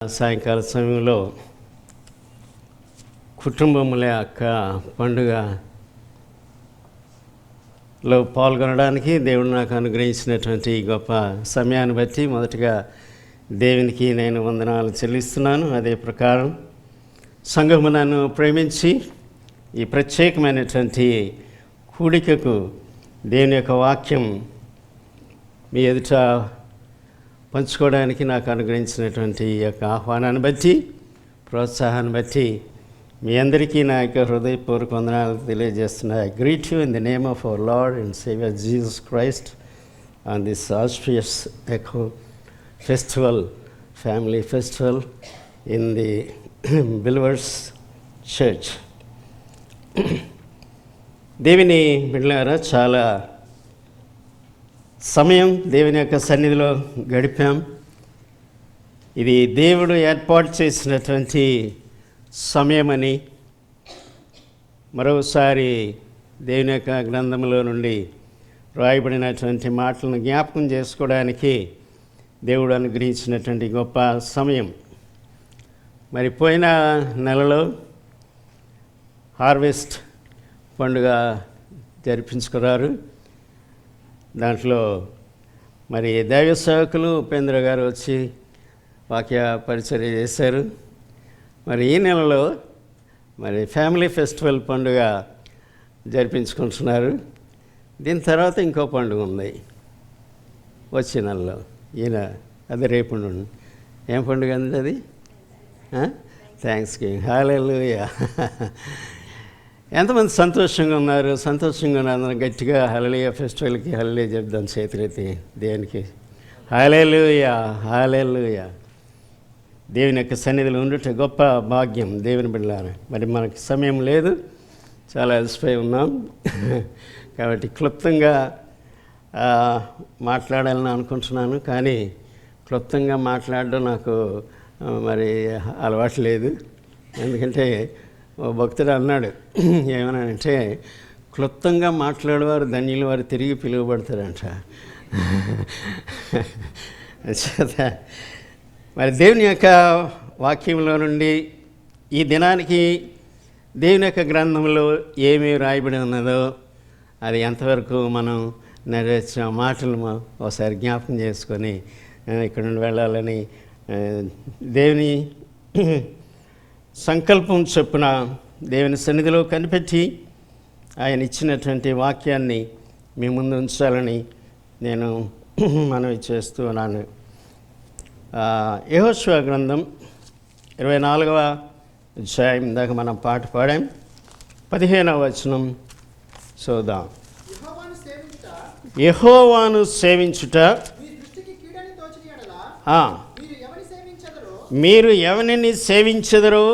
సాయంకాల సమయంలో కుటుంబముల యొక్క పండుగలో పాల్గొనడానికి దేవుడు నాకు అనుగ్రహించినటువంటి గొప్ప సమయాన్ని బట్టి మొదటగా దేవునికి నేను వందనాలు చెల్లిస్తున్నాను. అదే ప్రకారం సంఘము నన్ను ప్రేమించి ఈ ప్రత్యేకమైనటువంటి కూడికకు దేవుని యొక్క వాక్యం మీ ఎదుట పంచుకోవడానికి నాకు అనుగ్రహించినటువంటి ఈ యొక్క ఆహ్వానాన్ని బట్టి, ప్రోత్సాహాన్ని బట్టి మీ అందరికీ నా యొక్క హృదయపూర్వక వందనాలు తెలియజేస్తున్నా. I greet you in the name of our Lord and Saviour Jesus Christ on this auspicious eco festival, family festival in the believers church. దేవుని బిడ్డలారా, చాలా సమయం దేవుని యొక్క సన్నిధిలో గడిపాం. ఇది దేవుడు ఏర్పాటు చేసినటువంటి సమయమని మరోసారి దేవుని యొక్క గ్రంథంలో నుండి రాయబడినటువంటి మాటలను జ్ఞాపకం చేసుకోవడానికి దేవుడు అనుగ్రహించినటువంటి గొప్ప సమయం. మరి పోయిన నెలలో హార్వెస్ట్ పండుగ జరిపించుకున్నారు. దాంట్లో మరి దైవ సేవకులు ఉపేంద్ర గారు వచ్చి వాక్య పరిచర్య చేశారు. మరి ఈ నెలలో మరి ఫ్యామిలీ ఫెస్టివల్ పండుగ జరిపించుకుంటున్నారు. దీని తర్వాత ఇంకో పండుగ ఉంది వచ్చే నెలలో, అది రేపు నుండి. ఏం పండుగ అండి అది? Thanksgiving. హల్లెలూయా. ఎంతమంది సంతోషంగా ఉన్నారు? సంతోషంగా ఉన్నారు. గట్టిగా హల్లెలూయా ఫెస్టివల్కి హల్లెలూయా చెప్దాం. చేతులెత్తి దేవునికి హల్లెలూయా, హల్లెలూయా. దేవుని యొక్క సన్నిధిలో ఉండుట గొప్ప భాగ్యం దేవుని బిడ్డలారా. మరి మనకి సమయం లేదు, చాలా అలసిపోయి ఉన్నాం. కాబట్టి క్లుప్తంగా మాట్లాడాలని అనుకుంటున్నాను. కానీ క్లుప్తంగా మాట్లాడడం నాకు మరి అలవాటు లేదు. ఎందుకంటే ఓ భక్తుడు అన్నాడు, ఏమన్నాడంటే, క్లుప్తంగా మాట్లాడేవారు ధన్యులు, వారు తిరిగి పిలువబడతారంట. మరి దేవుని యొక్క వాక్యంలో నుండి ఈ దినానికి దేవుని యొక్క గ్రంథంలో ఏమి రాయబడి ఉన్నదో అది ఎంతవరకు మనం నెరవేర్చిన మాటలు ఒకసారి జ్ఞాపకం చేసుకొని ఇక్కడ నుండి వెళ్ళాలని దేవుని సంకల్పం చొప్పున దేవుని సన్నిధిలో కనిపెట్టి ఆయన ఇచ్చినటువంటి వాక్యాన్ని మీ ముందు ఉంచాలని నేను మనవి చేస్తూ ఉన్నాను. యెహోషువ గ్రంథం 24వ అధ్యాయం, ఇందాక మనం పాట పాడాం. 15వ వచనం చూద్దాం. యెహోవాను సేవించుట మీరు ఎవరిని సేవించెదరో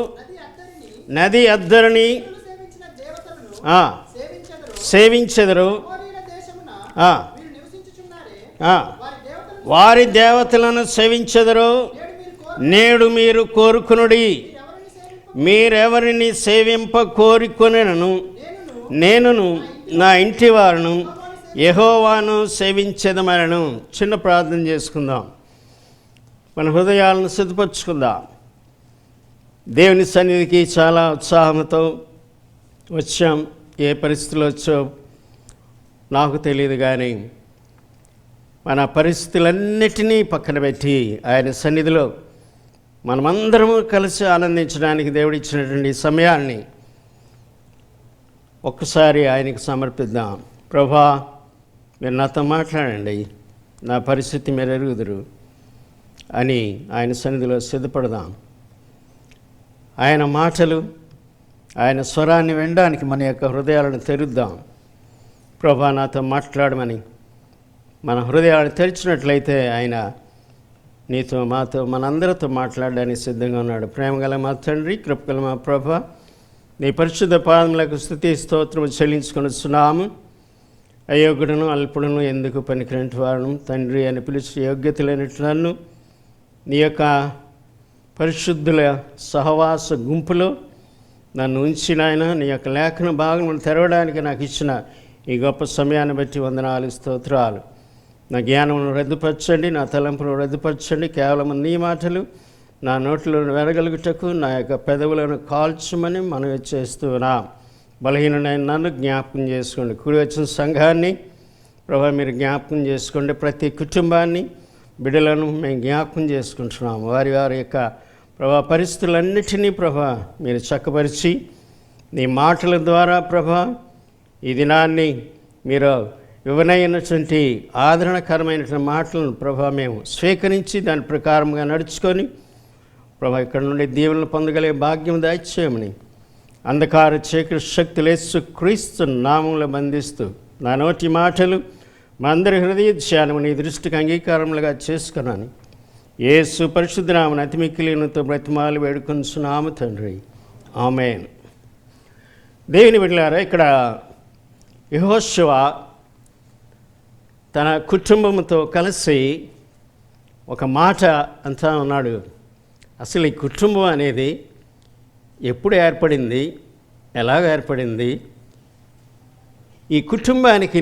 నది అద్దరిని సేవించెదరు, వారి దేవతలను సేవించెదరు. నేడు మీరు కోరుకునుడి, మీరెవరిని సేవింప కోరుకొనెను, నేనును నా ఇంటి వారును యెహోవాను సేవించెదమనను. చిన్న ప్రార్థన చేసుకుందాం, మన హృదయాలను సిద్ధపరచుకుందాం. దేవుని సన్నిధికి చాలా ఉత్సాహంతో వచ్చాం. ఏ పరిస్థితులు వచ్చో నాకు తెలియదు, కానీ మన పరిస్థితులన్నిటినీ పక్కన పెట్టి ఆయన సన్నిధిలో మనమందరము కలిసి ఆనందించడానికి దేవుడు ఇచ్చినటువంటి సమయాన్ని ఒక్కసారి ఆయనకు సమర్పిద్దాం. ప్రభా, మీరు నాతో మాట్లాడండి, నా పరిస్థితి మీరు ఎరుగుదురు అని ఆయన సన్నిధిలో సిద్ధపడదాం. ఆయన మాటలు, ఆయన స్వరాన్ని వినడానికి మన యొక్క హృదయాలను తెరుద్దాం. ప్రభా, నాతో మాట్లాడమని మన హృదయాలను తెరిచినట్లయితే ఆయన నీతో, మాతో, మనందరితో మాట్లాడడానికి సిద్ధంగా ఉన్నాడు. ప్రేమగల మా తండ్రి, కృపగల మా ప్రభా, నీ పరిశుద్ధ పాదములకు స్తుతి స్తోత్రము చెల్లించుకొనిస్తున్నాము. అయోగ్యుడును అల్పుడును ఎందుకు పనికిరంటి వారును తండ్రి అని పిలిచి యోగ్యత లేనట్లు నన్ను నీ యొక్క పరిశుద్ధుల సహవాస గుంపులో నన్ను ఉంచిన ఆయన, నీ యొక్క లేఖన భాగం తెరవడానికి నాకు ఇచ్చిన ఈ గొప్ప సమయాన్ని బట్టి వందనాలు, స్తోత్రాలు. నా జ్ఞానమును రద్దుపరచండి, నా తలంపును రద్దుపరచండి. కేవలం నీ మాటలు, నా నోట్లో వెరగలుగుటకు నా యొక్క పెదవులను కాల్చమని మనవి చేస్తున్నా. బలహీనమైన నన్ను జ్ఞాపకం చేసుకోండి. కూడి వచ్చిన సంఘాన్ని ప్రభా మీరు జ్ఞాపకం చేసుకోండి. ప్రతి కుటుంబాన్ని బిడ్డలను మేము జ్ఞాపకం చేసుకుంటున్నాము. వారి వారి యొక్క ప్రభా పరిస్థితులన్నిటినీ ప్రభా మీరు చక్కపరిచి నీ మాటల ద్వారా ప్రభా ఈ దినాన్ని మీరు ఇవ్వనైనటువంటి ఆదరణకరమైనటువంటి మాటలను ప్రభా మేము స్వీకరించి దాని ప్రకారంగా నడుచుకొని ప్రభా ఇక్కడ నుండి దీవెనలు పొందగలిగే భాగ్యం దయచేయమని అంధకార చీకటి శక్తులు యేసు క్రీస్తు నామములో బంధిస్తూ నా నోటి మాటలు మా అందరి హృదయ ధ్యానము నీ దృష్టికి అంగీకారములుగా చేసుకున్నాను. యేసు పరిశుద్ధ నామమున అతి మిక్కిలినతో బ్రతిమాలు వేడుకొనుచున్నాము తండ్రి, ఆమేన్. దేవుని బిడ్డలారా, ఇక్కడ యెహోషువ తన కుటుంబంతో కలిసి ఒక మాట అంటా ఉన్నాడు. అసలు ఈ కుటుంబం అనేది ఎప్పుడు ఏర్పడింది, ఎలాగ ఏర్పడింది, ఈ కుటుంబానికి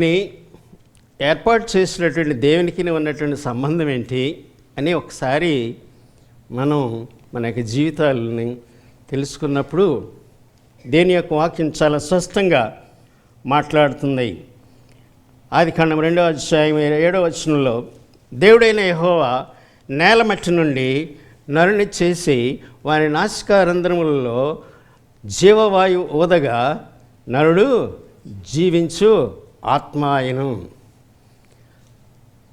ఏర్పాటు చేసినటువంటి దేవునికి ఉన్నటువంటి సంబంధం ఏంటి అని ఒకసారి మనం మన యొక్క జీవితాలని తెలుసుకున్నప్పుడు దేని యొక్క వాక్యం చాలా స్పష్టంగా మాట్లాడుతుంది. ఆదికాండం 2వ అధ్యాయం 7వ వచనంలో దేవుడైన యెహోవా నేల మట్టి నుండి నరుని చేసి వారి నాసికారంధ్రములలో జీవవాయువు ఊదగా నరుడు జీవించు ఆత్మాయను.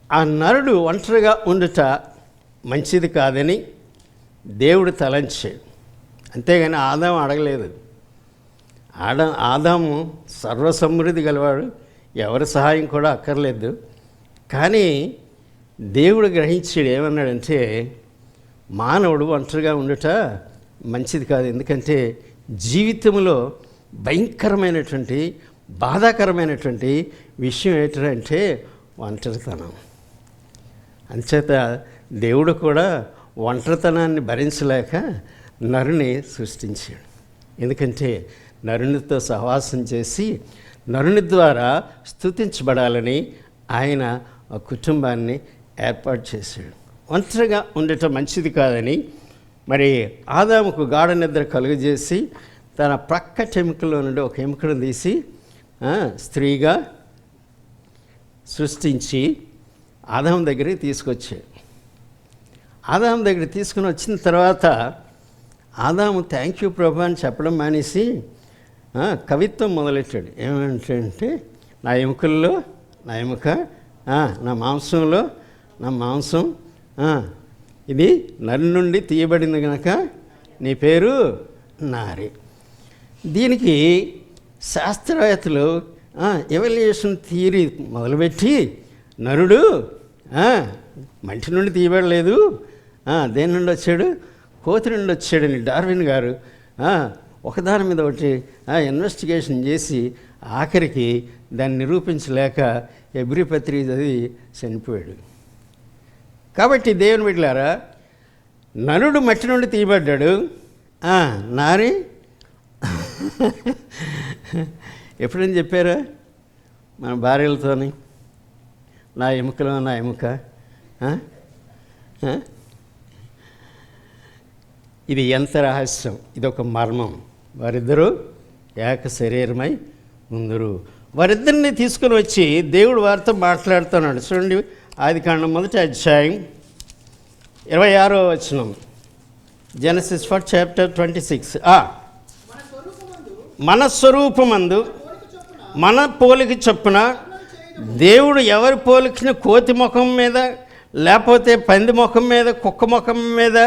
ఆ నరుడు ఒంటరిగా ఉండుట మంచిది కాదని దేవుడు తలంచాడు. అంతేగాని ఆదాము అడగలేదు. ఆదాము సర్వసమృద్ధి గలవాడు, ఎవరి సహాయం కూడా అక్కర్లేదు. కానీ దేవుడు గ్రహించాడు, ఏమన్నాడంటే మానవుడు ఒంటరిగా ఉండుట మంచిది కాదు. ఎందుకంటే జీవితంలో భయంకరమైనటువంటి బాధాకరమైనటువంటి విషయం ఏంటంటే ఒంటరితనం. అంచేత దేవుడు కూడా ఒంటరితనాన్ని భరించలేక నరుని సృష్టించాడు. ఎందుకంటే నరునితో సహవాసం చేసి నరుని ద్వారా స్తుతించబడాలని ఆయన ఆ కుటుంబాన్ని ఏర్పాటు చేశాడు. ఒంటరిగా ఉండటం మంచిది కాదని మరి ఆదాముకు గాఢ నిద్ర కలుగజేసి తన ప్రక్కటెముకలో నుండి ఒక ఎముకను తీసి స్త్రీగా సృష్టించి ఆదాము దగ్గరికి తీసుకొచ్చాడు. ఆదాము దగ్గర తీసుకుని వచ్చిన తర్వాత ఆదాము థ్యాంక్ యూ ప్రభా అని చెప్పడం మానేసి కవిత్వం మొదలెట్టాడు. ఏమంటే నా ఎముకల్లో నా ఎముక, నా మాంసంలో నా మాంసం, ఇది నరి నుండి తీయబడింది కనుక నీ పేరు నారి. దీనికి శాస్త్రవేత్తలు ఎవల్యూషన్ థియరీ మొదలుపెట్టి నరుడు మంటి నుండి తీయబడలేదు, దేని నుండి వచ్చాడు, కోతి నుండి వచ్చాడని డార్విన్ గారు ఒకదాని మీద ఒకటి ఇన్వెస్టిగేషన్ చేసి ఆఖరికి దాన్ని నిరూపించలేక ఎబ్రి పత్రిక చదివి చనిపోయాడు. కాబట్టి దేవుని బిడ్డలారా, నరుడు మట్టి నుండి తీయబడ్డాడు, నారి ఎప్పుడని చెప్పారా మన భార్యలతోని, నా ఎముకలో నా ఎముక. ఇది ఎంత రహస్యం, ఇదొక మర్మం. వారిద్దరూ ఏక శరీరమై ఉందరు. వారిద్దరిని తీసుకుని వచ్చి దేవుడు వారితో మాట్లాడుతున్నాడు. చూడండి, ఆదికాండం 1వ అధ్యాయం 26వ వచనం. జెనసిస్ 4:26. మన స్వరూపమందు మన పోలిక చొప్పున దేవుడు ఎవరి పోలికను కోతి ముఖం మీద లేకపోతే పంది ముఖం మీద కుక్క ముఖం మీద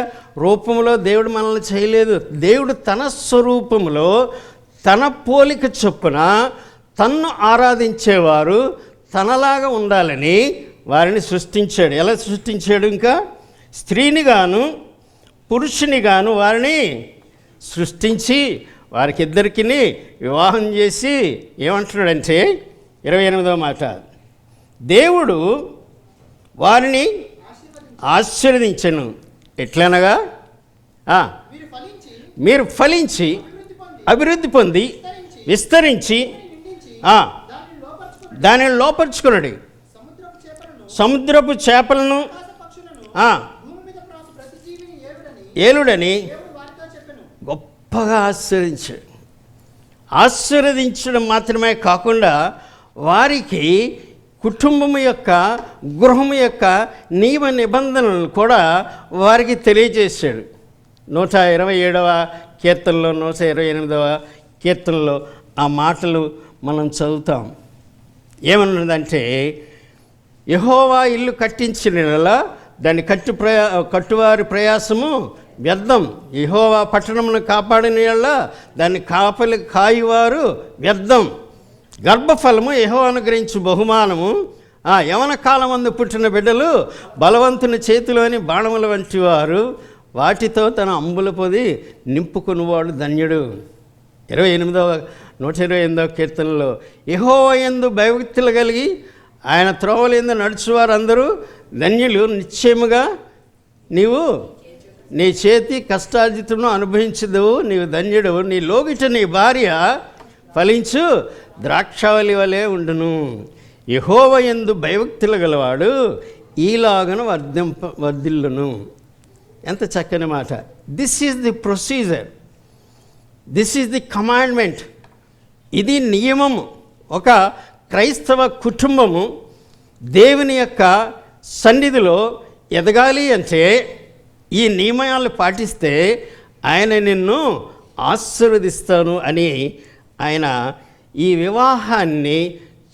రూపంలో దేవుడు మనల్ని చేయలేదు. దేవుడు తన స్వరూపంలో తన పోలిక చొప్పున తన్ను ఆరాధించేవారు తనలాగా ఉండాలని వారిని సృష్టించాడు. ఎలా సృష్టించాడు? ఇంకా స్త్రీని గాను పురుషుని గాను వారిని సృష్టించి వారికి ఇద్దరికి వివాహం చేసి ఏమంటున్నాడంటే 28వ మాట, దేవుడు వారిని ఆశీర్వదించెను. ఎట్లనగా మీరు ఫలించి అభివృద్ధి పొంది విస్తరించి దానిని లోపరుచుకున్నాడు. సముద్రపు చేపలను ఏలుడని గొప్పగా ఆశీర్వదించాడు. ఆశీర్వదించడం మాత్రమే కాకుండా వారికి కుటుంబం యొక్క గృహం యొక్క నియమ నిబంధనలు కూడా వారికి తెలియజేశాడు. 127వ కీర్తనలో 128వ కీర్తనలో ఆ మాటలు మనం చదువుతాం. ఏమన్నదంటే, యెహోవా ఇల్లు కట్టించిన దాన్ని కట్టువారి ప్రయాసము వ్యర్థం. యెహోవా పట్టణమును కాపాడిన యెడల దాన్ని కాయువారు వ్యర్థం. గర్భఫలము యెహోవా అనుగ్రహించు బహుమానము. యవన కాలమందు పుట్టిన బిడ్డలు బలవంతుని చేతిలోని బాణముల వంటి వారు, వాటితో తన అంబుల పొది నింపుకునివాడు ధన్యుడు. 128వ కీర్తనలో, యెహోవా యందు భయభక్తులు కలిగి ఆయన త్రోవలందు నడుచువారందరూ ధన్యులు. నిశ్చయముగా నీవు నీ చేతి కష్టార్జితమును అనుభవించదువు, నీవు ధన్యుడు. నీ లోగిట నీ భార్య ఫలించు ద్రాక్షావళి వలె ఉండును. యెహోవా యందు భయభక్తులు గలవాడు ఈలాగను వర్ధిల్లును. ఎంత చక్కని మాట. This is the procedure, this is the commandment. ఇది నియమము. ఒక క్రైస్తవ కుటుంబము దేవుని యొక్క సన్నిధిలో ఎదగాలి అంటే ఈ నియమాలు పాటిస్తే ఆయన నిన్ను ఆశీర్వదిస్తాను అని ఆయన ఈ వివాహాన్ని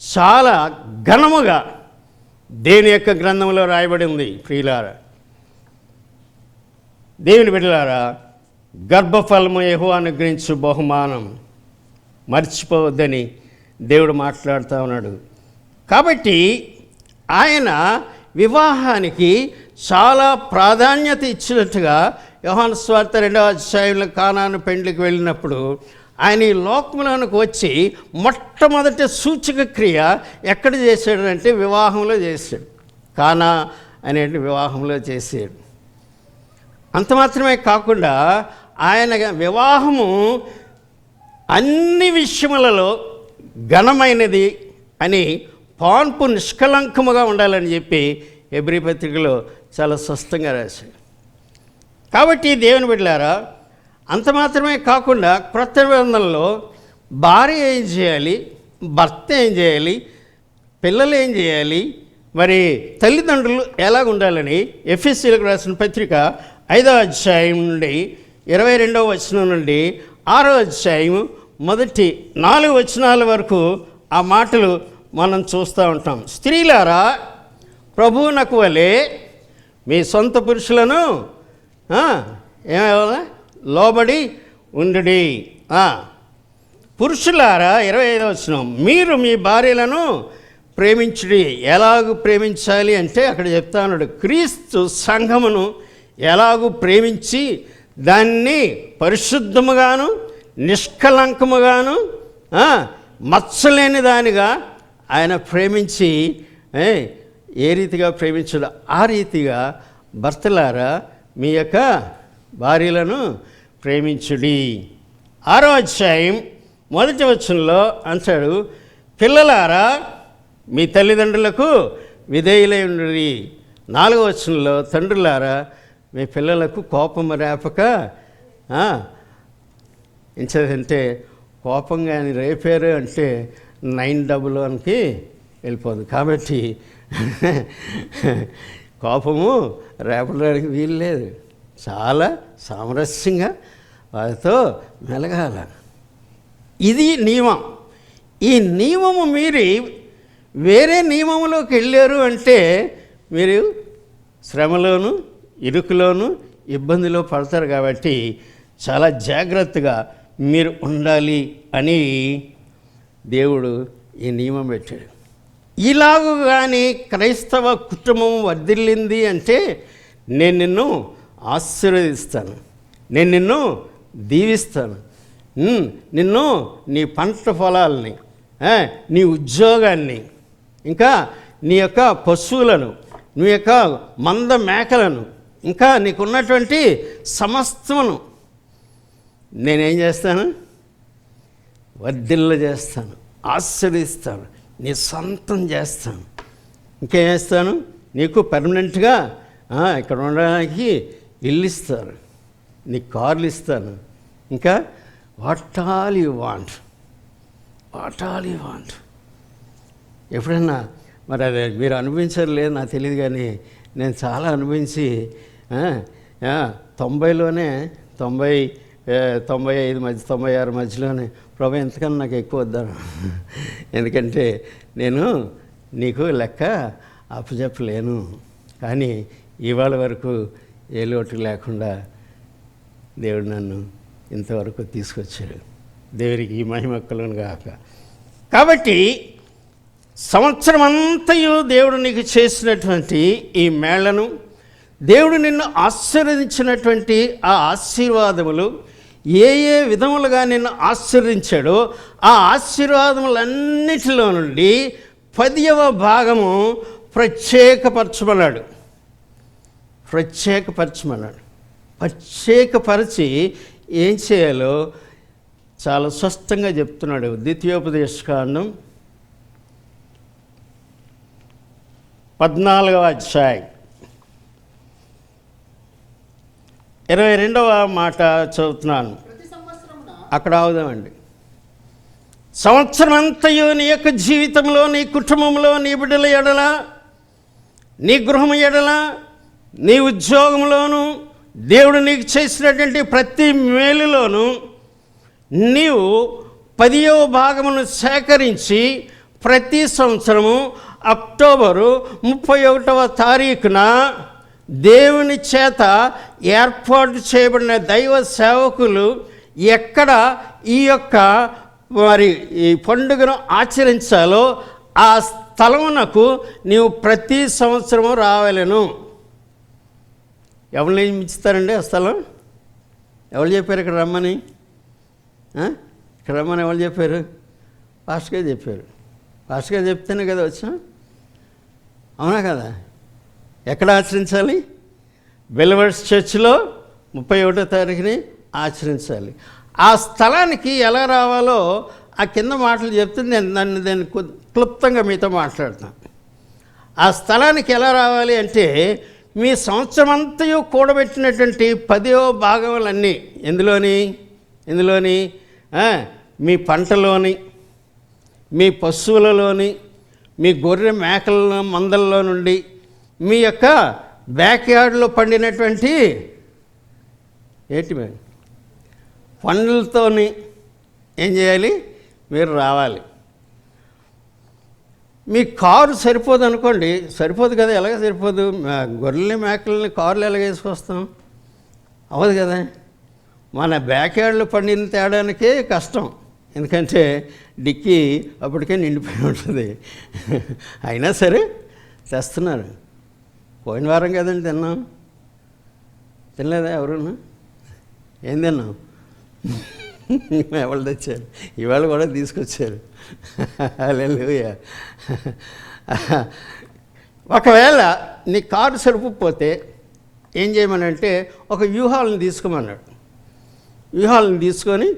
చాలా ఘనముగా దేవుని యొక్క గ్రంథంలో రాయబడి ఉంది. ప్రియులారా, దేవుని బిడ్డలారా, గర్భఫలము యెహోవా అనుగ్రహించు బహుమానం మర్చిపోవద్దని దేవుడు మాట్లాడుతూ ఉన్నాడు. కాబట్టి ఆయన వివాహానికి చాలా ప్రాధాన్యత ఇచ్చినట్టుగా యోహాను సువార్త 2వ అధ్యాయంలో కానాను పెండ్లికి వెళ్ళినప్పుడు ఆయన ఈ లోకంలోనికి వచ్చి మొట్టమొదటి సూచక క్రియ ఎక్కడ చేశాడంటే వివాహంలో చేశాడు. కానా అనే వివాహంలో చేశాడు. అంత మాత్రమే కాకుండా ఆయన వివాహము అన్ని విషయములలో ఘనమైనది అని, పాన్పు నిష్కలంకముగా ఉండాలని చెప్పి హెబ్రీ పత్రికలో చాలా స్పష్టంగా రాశాడు. కాబట్టి దేవుని బిడ్డలారా, అంత మాత్రమే కాకుండా క్రొత్త నిబంధనలో భార్య ఏం చేయాలి, భర్త ఏం చేయాలి, పిల్లలు ఏం చేయాలి, మరి తల్లిదండ్రులు ఎలాగ ఉండాలని ఎఫెసీయులకు రాసిన పత్రిక 5వ అధ్యాయం నుండి 22వ వచనం నుండి 6వ అధ్యాయం మొదటి 4 వచనాల వరకు ఆ మాటలు మనం చూస్తూ ఉంటాం. స్త్రీలారా, ప్రభువునకు వలె మీ సొంత పురుషులను ఏమేవాలా లోబడి ఉండుడి. పురుషులారా, 25వ వచనం, మీరు మీ భార్యలను ప్రేమించుడి. ఎలాగూ ప్రేమించాలి అంటే అక్కడ చెప్తా ఉన్నాడు, క్రీస్తు సంఘమును ఎలాగూ ప్రేమించి దాన్ని పరిశుద్ధముగాను నిష్కలంకముగాను మచ్చలేని దానిగా ఆయన ప్రేమించి ఏ రీతిగా ప్రేమించడు ఆ రీతిగా భర్తలారా మీ యొక్క భార్యలను ప్రేమించుడి. 6వ అధ్యాయం 1వ వచనంలో అంటాడు, పిల్లలారా మీ తల్లిదండ్రులకు విధేయులై ఉండుడి. 4వ వచనంలో, తండ్రులారా మీ పిల్లలకు కోపం రేపక ఎంచేదంటే కోపం కానీ రేపారు అంటే 911కి వెళ్ళిపోదు. కాబట్టి కోపము రేపడానికి వీలు లేదు. చాలా సామరస్యంగా వారితో మెలగాల. ఇది నియమం. ఈ నియమము మీరి వేరే నియమంలోకి వెళ్ళారు అంటే మీరు శ్రమలోను ఇరుకులోను ఇబ్బందిలో పడతారు. కాబట్టి చాలా జాగ్రత్తగా మీరు ఉండాలి అని దేవుడు ఈ నియమం పెట్టాడు. ఇలాగూ కానీ క్రైస్తవ కుటుంబం వర్ధిల్లింది అంటే నేను నిన్ను ఆశీర్వదిస్తాను, నేను నిన్ను దీవిస్తాను, నిన్ను నీ పంట పొలాలని, నీ ఉద్యోగాన్ని, ఇంకా నీ యొక్క పశువులను, నీ యొక్క మంద మేకలను, ఇంకా నీకున్నటువంటి సమస్తమును నేనేం చేస్తాను, వర్ధిల్ల చేస్తాను, ఆశీర్వదిస్తాను, నీ సొంతం చేస్తాను. ఇంకేం చేస్తాను, నీకు పర్మనెంట్గా ఇక్కడ ఉండడానికి ఇల్లు ఇస్తారు, నీకు కార్లు ఇస్తాను, ఇంకా what all you want, what all you want. ఎప్పుడన్నా మరి అదే మీరు అనుభవించారు లేదు నాకు తెలియదు, కానీ నేను చాలా అనుభవించి 90లోనే 95 మధ్య 96 మధ్యలోనే ప్రభు ఎంతకన్నా నాకు ఎక్కువ వద్దాను, ఎందుకంటే నేను నీకు లెక్క అప్పచెప్పలేను. కానీ ఇవాళ వరకు ఏ లోటు లేకుండా దేవుడు నన్ను ఇంతవరకు తీసుకొచ్చాడు. దేవుడికి ఈ మహిమ కలుగును గాక. కాబట్టి సంవత్సరం అంతయు దేవుడు నీకు చేసినటువంటి ఈ మేళను, దేవుడు నిన్ను ఆశీర్వదించినటువంటి ఆ ఆశీర్వాదములు ఏ ఏ విధములుగా నిన్ను ఆశీర్వదించాడో ఆ ఆశీర్వాదములన్నిటిలో నుండి 10వ భాగము ప్రత్యేకపరచమన్నాడు. ప్రత్యేకపరిచి ఏం చేయాలో చాలా స్పష్టంగా చెప్తున్నాడు. ద్వితీయోపదేశకాండం 14వ అధ్యాయం 22వ మాట చదువుతున్నాను. అక్కడ అవుదామండి. సంవత్సరం అంతయు నీ యొక్క జీవితంలో, నీ కుటుంబంలో, నీ బిడ్డల ఎడల, నీ గృహం ఎడల, నీ ఉద్యోగంలోనూ, దేవుడు నీకు చేసినటువంటి ప్రతి మేలులోనూ నీవు 10వ భాగమును సేకరించి ప్రతి సంవత్సరము అక్టోబరు 31వ తారీఖున దేవుని చేత ఏర్పాటు చేయబడిన దైవ సేవకులు ఎక్కడ ఈ యొక్క ఈ పండుగను ఆచరించాలో ఆ స్థలమునకు నీవు ప్రతి సంవత్సరము రావాలను. ఎవరు నియమిస్తారండి ఆ స్థలం? ఎవరు చెప్పారు ఇక్కడ రమ్మని? ఇక్కడ రమ్మని ఎవరు చెప్పారు? పాస్టర్గా చెప్పారు. పాస్టర్గా చెప్తేనే కదా వచ్చాం, అవునా కదా? ఎక్కడ ఆచరించాలి? బెలివర్స్ చర్చిలో 31వ తారీఖుని ఆచరించాలి. ఆ స్థలానికి ఎలా రావాలో ఆ కింద మాటలు చెప్తే నేను క్లుప్తంగా మీతో మాట్లాడుతాను. ఆ స్థలానికి ఎలా రావాలి అంటే, మీ సంవత్సరం అంతయు కూడబెట్టినటువంటి 10వ భాగములన్నీ ఎందులోని మీ పంటలోని, మీ పశువులలోని, మీ గొర్రె మేకల మందల్లో నుండి, మీ యొక్క బ్యాక్ యార్డ్లో పండినటువంటి పండ్లతోని ఏం చేయాలి? మీరు రావాలి. మీ కారు సరిపోదు అనుకోండి, సరిపోదు కదా, ఎలాగ సరిపోదు? గొర్రెల్ని మేకల్ని కారులు ఎలాగ వేసుకొస్తాం? అవ్వదు కదా. మన బ్యాక్ యార్డ్లో పండిన తేడానికే కష్టం, ఎందుకంటే డిక్కీ అప్పటికే నిండిపోయి ఉంటుంది. అయినా సరే తెస్తున్నారు. పోయిన వారం కదండి తిన్నాం, తినలేదా ఎవరున్నా? ఏం తిన్నాం? ఎవరు తెచ్చారు? ఇవాళ కూడా తీసుకొచ్చారు. హల్లెలూయా. ఒకవేళ నీ కారు సరిపోతే ఏం చేయమనంటే ఒక వ్యూహాలను తీసుకోమన్నాడు. వ్యూహాలను తీసుకొని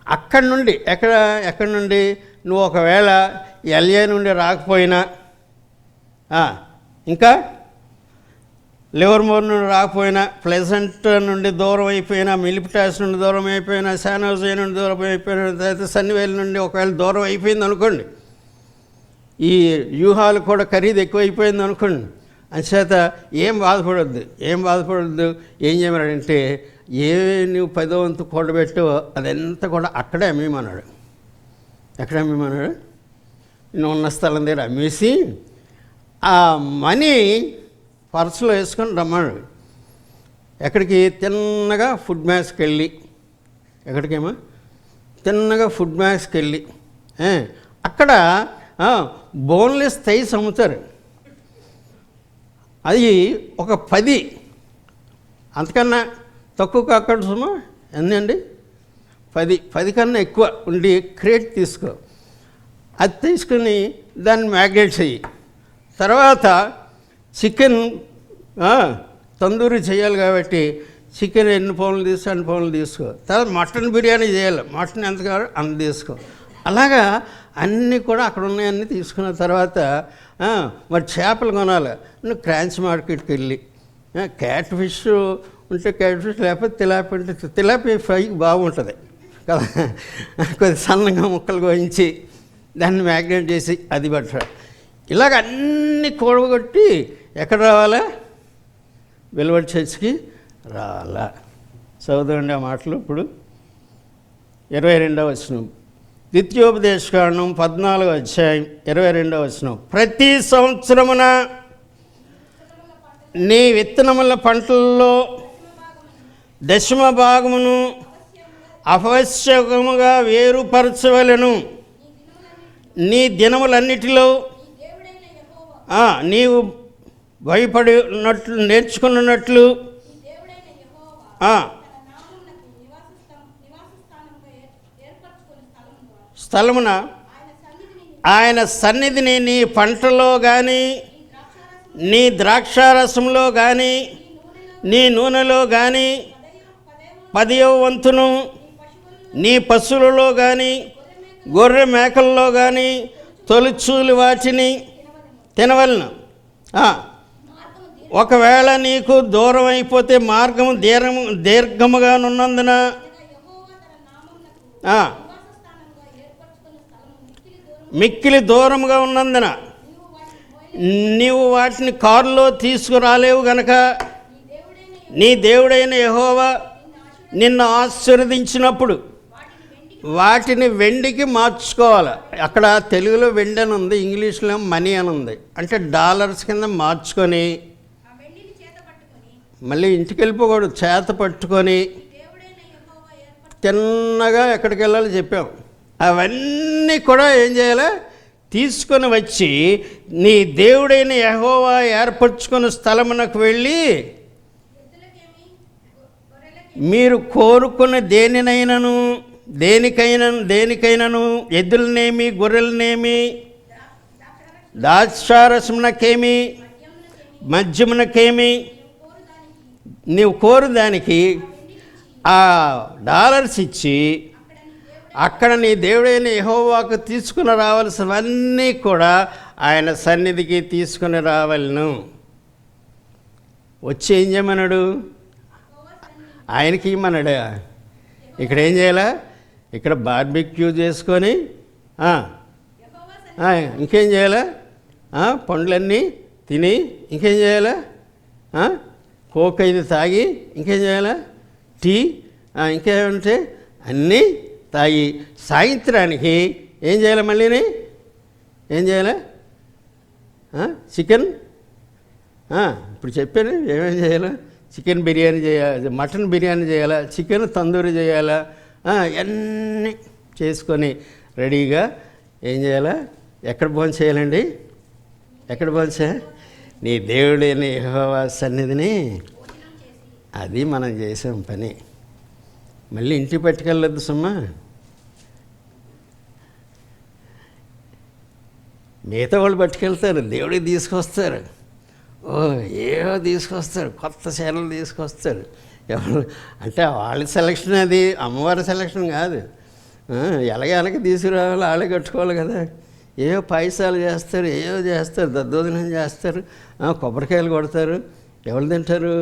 అక్కడి నుండి ఎక్కడి నుండి నువ్వు ఒకవేళ ఎల్ఏ నుండి రాకపోయినా, ఇంకా లివర్మోర్ నుండి రాకపోయినా, ప్లెజెంట్ నుండి దూరం అయిపోయినా, మిలిపిటాస్ నుండి దూరం అయిపోయినా, శానోజే నుండి దూరం అయిపోయినా, తర్వాత సన్నివేల్ నుండి ఒకవేళ దూరం అయిపోయింది అనుకోండి, ఈ వ్యూహాలు కూడా ఖరీదు ఎక్కువైపోయింది అనుకోండి, అంచేత ఏం బాధపడొద్దు. ఏం చేయమన్నాడంటే, నువ్వు 10వ వంతు కూడబెట్టు అదంతా కూడా అక్కడే అమ్మేమన్నాడు. ఎక్కడ అమ్మేమన్నాడు? నువ్వు ఉన్న స్థలం దగ్గర అమ్మేసి ఆ మనీ పర్సులో వేసుకొని రమ్మన్నాడు. ఎక్కడికి? తిన్నగా ఫుడ్ మ్యాచ్కి వెళ్ళి, ఎక్కడికేమో తిన్నగా ఫుడ్ మ్యాచ్కి వెళ్ళి అక్కడ బోన్లెస్ థైస్ అమ్ముతారు. అది ఒక 10, అంతకన్నా తక్కువ కాకుండా సుమా ఎంతండి? 10 కన్నా ఎక్కువ ఉండి క్రేట్ తీసుకో. అది తీసుకుని దాన్ని మ్యాగ్నేట్ చెయ్యి. తర్వాత చికెన్ తందూరి చేయాలి కాబట్టి చికెన్ ఎన్ని పౌన్లు అన్ని పౌన్లు తీసుకో. తర్వాత మటన్ బిర్యానీ చేయాలి, మటన్ ఎంత కావాలో అంత తీసుకో. అలాగా అన్నీ కూడా అక్కడ ఉన్నాయన్నీ తీసుకున్న తర్వాత మరి చేపలు కొనాలి. నువ్వు క్రాంచ్ మార్కెట్కి వెళ్ళి క్యాట్ ఫిష్ ఉంటే క్యాట్ ఫిష్, లేకపోతే తిలాపి ఉంటే తిలాపి ఫ్రై బాగుంటుంది కదా. కొద్ది సన్నగా ముక్కలు కోయించి దాన్ని మ్యాగ్నేట్ చేసి అది పట్టారు. ఇలాగ అన్నీ కూడగొట్టి ఎక్కడ రావాలా? వెలువడి చర్చికి రావాలా. చదువుతుండే ఆ మాటలు ఇప్పుడు 22వ వచనం, ద్వితీయోపదేశకాండం 14వ అధ్యాయం 22వ వచనం. ప్రతి సంవత్సరమున నీ విత్తనముల పంటల్లో దశమ భాగమును అవశ్యకముగా వేరుపరచవలెను. నీ దినములన్నిటిలో నీవు భయపడినట్లు నేర్చుకున్నట్లు స్థలమున ఆయన సన్నిధిని నీ పంటలో కానీ, నీ ద్రాక్షారసంలో కానీ, నీ నూనెలో కానీ 10వ వంతును, నీ పశువులలో కానీ, గొర్రె మేకల్లో కానీ తొలిచూలు వాటిని తినవలను. ఒకవేళ నీకు దూరం అయిపోతే మార్గము దీర్ఘముగా నున్నందున మిక్కిలి దూరముగా ఉన్నందున నీవు వాటిని కారులో తీసుకురాలేవు గనక నీ దేవుడైన యెహోవా నిన్ను ఆశీర్వదించినప్పుడు వాటిని వెండికి మార్చుకోవాలి. అక్కడ తెలుగులో వెండి అని ఉంది, ఇంగ్లీష్లో మనీ అని ఉంది. అంటే డాలర్స్ కింద మార్చుకొని మళ్ళీ ఇంటికి వెళ్ళిపోకూడదు, చేత పట్టుకొని తిన్నగా ఎక్కడికి వెళ్ళాలో చెప్పాం. అవన్నీ కూడా ఏం చేయాలి? తీసుకొని వచ్చి నీ దేవుడైన యెహోవా ఏర్పరచుకున్న స్థలమునకు వెళ్ళి మీరు కోరుకున్న దేనికైనాను ఎద్దులనేమి, గొర్రెలనేమి, ద్రాక్షారసమునకేమి, మద్యమునకేమి నీవు కోరు దానికి ఆ డాలర్స్ ఇచ్చి అక్కడ నీ దేవుడైన యెహోవాకు తీసుకుని రావాల్సినవన్నీ కూడా ఆయన సన్నిధికి తీసుకుని రావాలను. వచ్చి ఏం చేయమన్నాడు? ఆయనకి ఇమ్మన్నాడు. ఇక్కడ ఏం చేయాలా? ఇక్కడ బార్బిక్యూ చేసుకొని ఇంకేం చేయాలా? పండ్లన్నీ తిని ఇంకేం చేయాలా? కోక్ అయితే తాగి ఇంకేం చేయాలా? టీ ఇంకేమంటే అన్నీ తాగి సాయంత్రానికి ఏం చేయాలి? మళ్ళీని ఏం చేయాలి? చికెన్ ఇప్పుడు చెప్పాను ఏమేం చేయాలా? చికెన్ బిర్యానీ చేయాలి, మటన్ బిర్యానీ చేయాలా, చికెన్ తందూరి చేయాలా, అన్నీ చేసుకొని రెడీగా ఏం చేయాలా? ఎక్కడ భోజనం చేయాలండి? ఎక్కడ భోజనం చేయాలి? నీ దేవుడైన యెహోవా సన్నిధిని. అది మనం చేసాం పని. మళ్ళీ ఇంటికి పట్టుకెళ్ళొద్దు సుమ్మా. మిగతా వాళ్ళు పట్టుకెళ్తారు, దేవుడికి తీసుకొస్తారు. ఏవో తీసుకొస్తారు, కొత్త చీరలు తీసుకొస్తారు. ఎవరు అంటే వాళ్ళ సెలక్షన్, అది అమ్మవారి సెలక్షన్ కాదు. ఎలాగ తీసుకురావాలి, వాళ్ళే కట్టుకోవాలి కదా. ఏవో పాయసాలు చేస్తారు, ఏవో చేస్తారు, దద్దోజనం చేస్తారు, కొబ్బరికాయలు కొడతారు. ఎవరు తింటారు?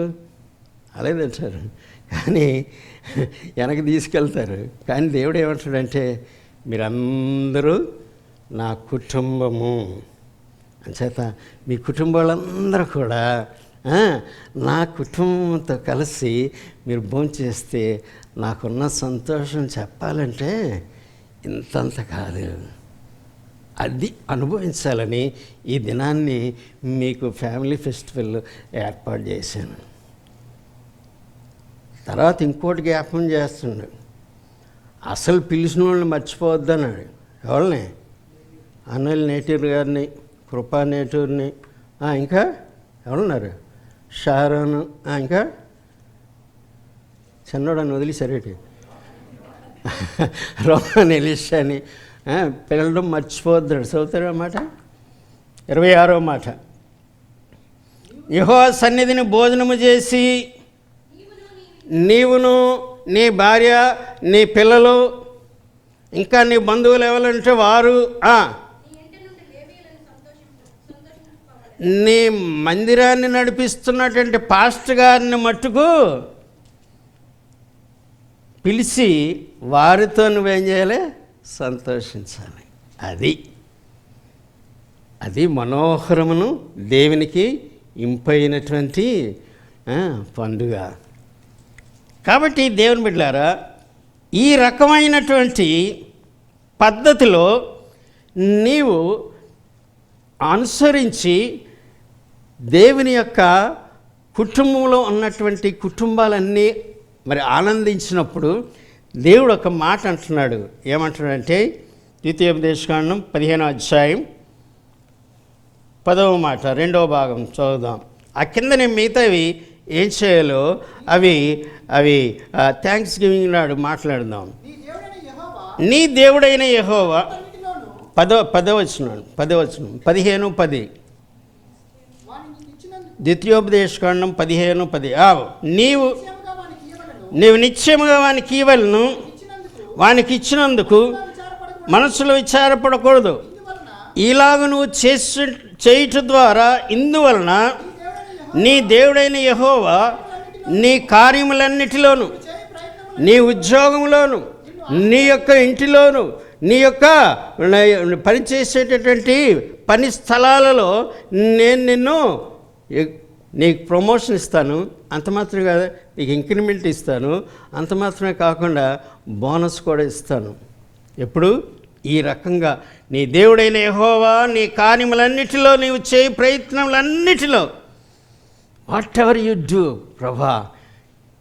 అలాగే తింటారు. కానీ వెనక్కి తీసుకెళ్తారు. కానీ దేవుడు ఏమంటాడంటే మీరందరూ నా కుటుంబము అంచేత మీ కుటుంబాలందరూ కూడా నా కుటుంబంతో కలిసి మీరు భోంచేస్తే నాకున్న సంతోషం చెప్పాలంటే ఇంతంత కాదు. అది అనుభవించాలని ఈ దినాన్ని మీకు ఫ్యామిలీ ఫెస్టివల్ ఏర్పాటు చేశాను. తర్వాత ఇంకోటి జ్ఞాపకం చేస్తుండే, అసలు పిలిచిన వాళ్ళని మర్చిపోవద్దన్నాడు. ఎవరిని? అనిల్ నేటూర్ గారిని, కృపా నేటూర్ని, ఇంకా ఎవరున్నారు? షారోను, ఇంకా చిన్నోడని వదిలేసరేటి రోహన్ ఎలిషాని పిల్లలు మర్చిపోద్దాడు. చదువుతాడు అన్నమాట. 26వ మాట, యెహోవా సన్నిధిని భోజనము చేసి నీవును నీ భార్య నీ పిల్లలు ఇంకా నీ బంధువులు ఎవరంటే వారు నీ మందిరాన్ని నడిపిస్తున్నటువంటి పాస్టర్ గారిని మట్టుకు పిలిచి వారితో నువ్వేం చేయాలి? సంతోషించాలి. అది మనోహరమును దేవునికి ఇంపైనటువంటి పండుగ. కాబట్టి దేవుని బిడ్డలారా, ఈ రకమైనటువంటి పద్ధతిలో నీవు అనుసరించి దేవుని యొక్క కుటుంబంలో ఉన్నటువంటి కుటుంబాలన్నీ మరి ఆనందించినప్పుడు దేవుడు ఒక మాట అంటున్నాడు. ఏమంటున్నాడంటే ద్వితీయోపదేశకాండం 15వ అధ్యాయం 10వ మాట 2వ భాగం చదువుదాం. ఆ కింద నేను మిగతావి ఏం చేయాలో అవి థ్యాంక్స్ గివింగ్ నాడు మాట్లాడదాం. నీ దేవుడైన యెహోవా 15:10 ద్వితీయోపదేశకాండం 15:10 నీవు నిశ్చయముగా వానికి ఇవ్వలను, వానికి ఇచ్చినందుకు మనసులో విచారపడకూడదు. ఇలాగ నువ్వు చేయుట ద్వారా ఇందువలన నీ దేవుడైన యెహోవా నీ కార్యములన్నిటిలోను, నీ ఉద్యోగంలోను, నీ యొక్క ఇంటిలోను, నీ యొక్క పనిచేసేటటువంటి పని స్థలాలలో నేను నీకు ప్రమోషన్ ఇస్తాను. అంత మాత్రమే కాదు, నీకు ఇంక్రిమెంట్ ఇస్తాను. అంత మాత్రమే కాకుండా బోనస్ కూడా ఇస్తాను. ఎప్పుడు? ఈ రకంగా నీ దేవుడైన యెహోవా నీ కార్యములన్నిటిలో, నీవు చేయి ప్రయత్నములన్నిటిలో, వాట్ ఎవర్ యు డూ, ప్రభా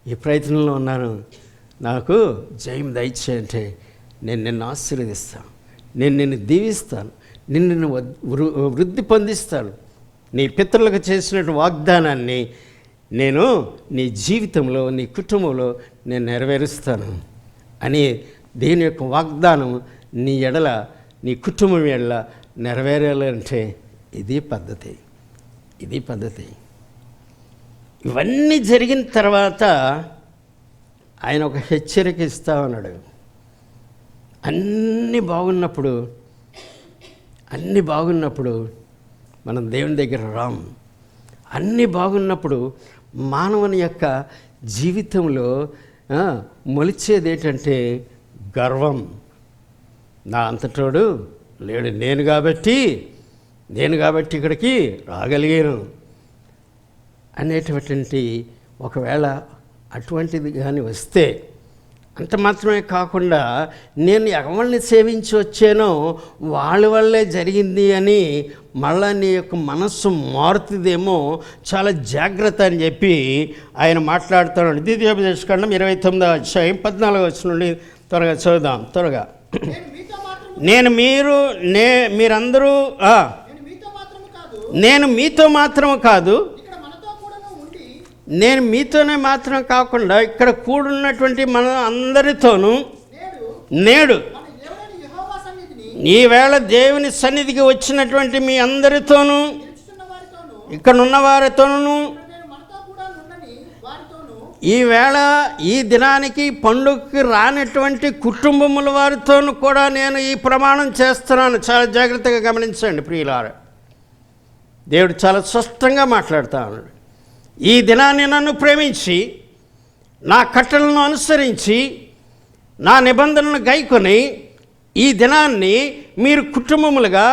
ఈ ప్రయత్నంలో ఉన్నాను, నాకు జయం దయచేయంటే నేను నిన్ను ఆశీర్వదిస్తాను, నేను నిన్ను దీవిస్తాను, నిన్ను వృద్ధి పొందిస్తాను. నీ పితరులకు చేసినటువంటి వాగ్దానాన్ని నేను నీ జీవితంలో, నీ కుటుంబంలో నేను నెరవేరుస్తాను అని దేవుని యొక్క వాగ్దానం నీ ఎడల, నీ కుటుంబం ఎడల నెరవేరాలంటే ఇది పద్ధతి. ఇవన్నీ జరిగిన తర్వాత ఆయన ఒక హెచ్చరిక ఇస్తా ఉన్నాడు. అన్నీ బాగున్నప్పుడు మనం దేవుని దగ్గర రాం. అన్నీ బాగున్నప్పుడు మానవుని యొక్క జీవితంలో మొలిచేది ఏంటంటే గర్వం. నా అంతటోడు లేడు, నేను కాబట్టి ఇక్కడికి రాగలిగాను అనేటువంటి ఒకవేళ అటువంటిది కానీ వస్తే, అంత మాత్రమే కాకుండా నేను ఎవరిని సేవించి వచ్చానో వాళ్ళ వల్లే జరిగింది అని మళ్ళా నీ యొక్క మనస్సు మారుతుందేమో, చాలా జాగ్రత్త అని చెప్పి ఆయన మాట్లాడుతున్నాడు. ద్వితీయోపదేశకాండం 29వ అధ్యాయం 14వ వచనం నుండి త్వరగా చదువుదాం. త్వరగా. మీరందరూ నేను మీతో మాత్రము కాదు, నేను మీతోనే మాత్రం కాకుండా ఇక్కడ కూడున్నటువంటి మన అందరితోనూ నేడు ఈవేళ దేవుని సన్నిధికి వచ్చినటువంటి మీ అందరితోనూ, ఇక్కడ ఉన్న వారితోనూ, ఈవేళ ఈ దినానికి పండుగకి రానటువంటి కుటుంబముల వారితోనూ కూడా నేను ఈ ప్రమాణం చేస్తున్నాను. చాలా జాగ్రత్తగా గమనించండి ప్రియులారా. దేవుడు చాలా స్పష్టంగా మాట్లాడుతా ఉన్నాడు. ఈ దినాన్ని నన్ను ప్రేమించి, నా కట్టలను అనుసరించి, నా నిబంధనలను గైకొని, ఈ దినాన్ని మీరు కుటుంబములుగా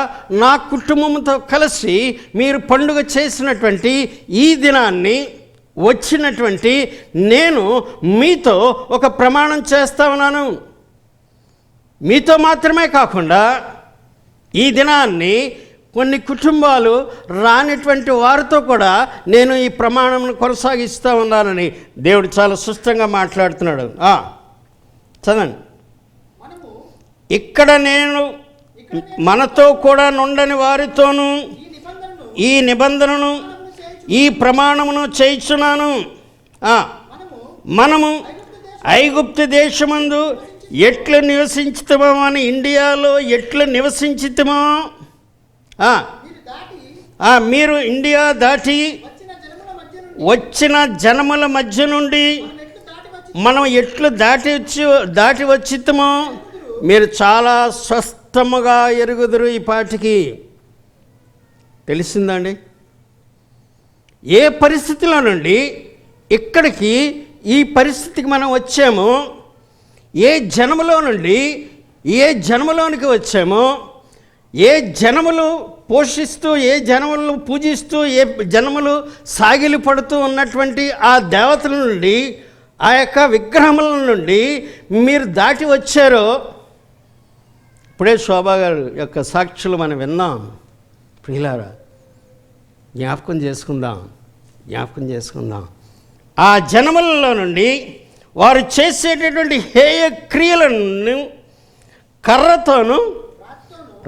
నా కుటుంబంతో కలిసి మీరు పండుగ చేసినటువంటి ఈ దినాన్ని వచ్చినటువంటి నేను మీతో ఒక ప్రమాణం చేస్తా ఉన్నాను. మీతో మాత్రమే కాకుండా ఈ దినాన్ని కొన్ని కుటుంబాలు రానటువంటి వారితో కూడా నేను ఈ ప్రమాణంను కొనసాగిస్తూ ఉన్నానని దేవుడు చాలా స్పష్టంగా మాట్లాడుతున్నాడు. చదవండి. ఇక్కడ నేను మనతో కూడా నుండని వారితోనూ ఈ నిబంధనను, ఈ ప్రమాణమును చేయుచున్నాను. మనము ఐగుప్తు దేశమందు ఎట్లు నివసించుతామో అని, ఇండియాలో ఎట్లు నివసించుతామో, మీరు ఇండియా దాటి వచ్చిన జనముల మధ్య నుండి మనం ఎట్లు దాటి వచ్చితమో మీరు చాలా స్పష్టముగా ఎరుగుదురు. ఈ పాటికి తెలిసిందండి. ఏ పరిస్థితిలో నుండి ఇక్కడికి, ఈ పరిస్థితికి మనం వచ్చామో ఏ జన్మలో నుండి ఏ జన్మలోనికి వచ్చామో, ఏ జన్మలు పోషిస్తూ, ఏ జన్మలు పూజిస్తూ, ఏ జన్మలు సాగిలి పడుతూ ఉన్నటువంటి ఆ దేవతల నుండి, ఆ యొక్క విగ్రహముల నుండి మీరు దాటి వచ్చారో, ఇప్పుడే శోభా గారు యొక్క సాక్షులు మనం విన్నాం. ప్రియులారా, జ్ఞాపకం చేసుకుందాం. ఆ జన్మలలో నుండి వారు చేసేటటువంటి హేయ క్రియలను కర్రతోనూ,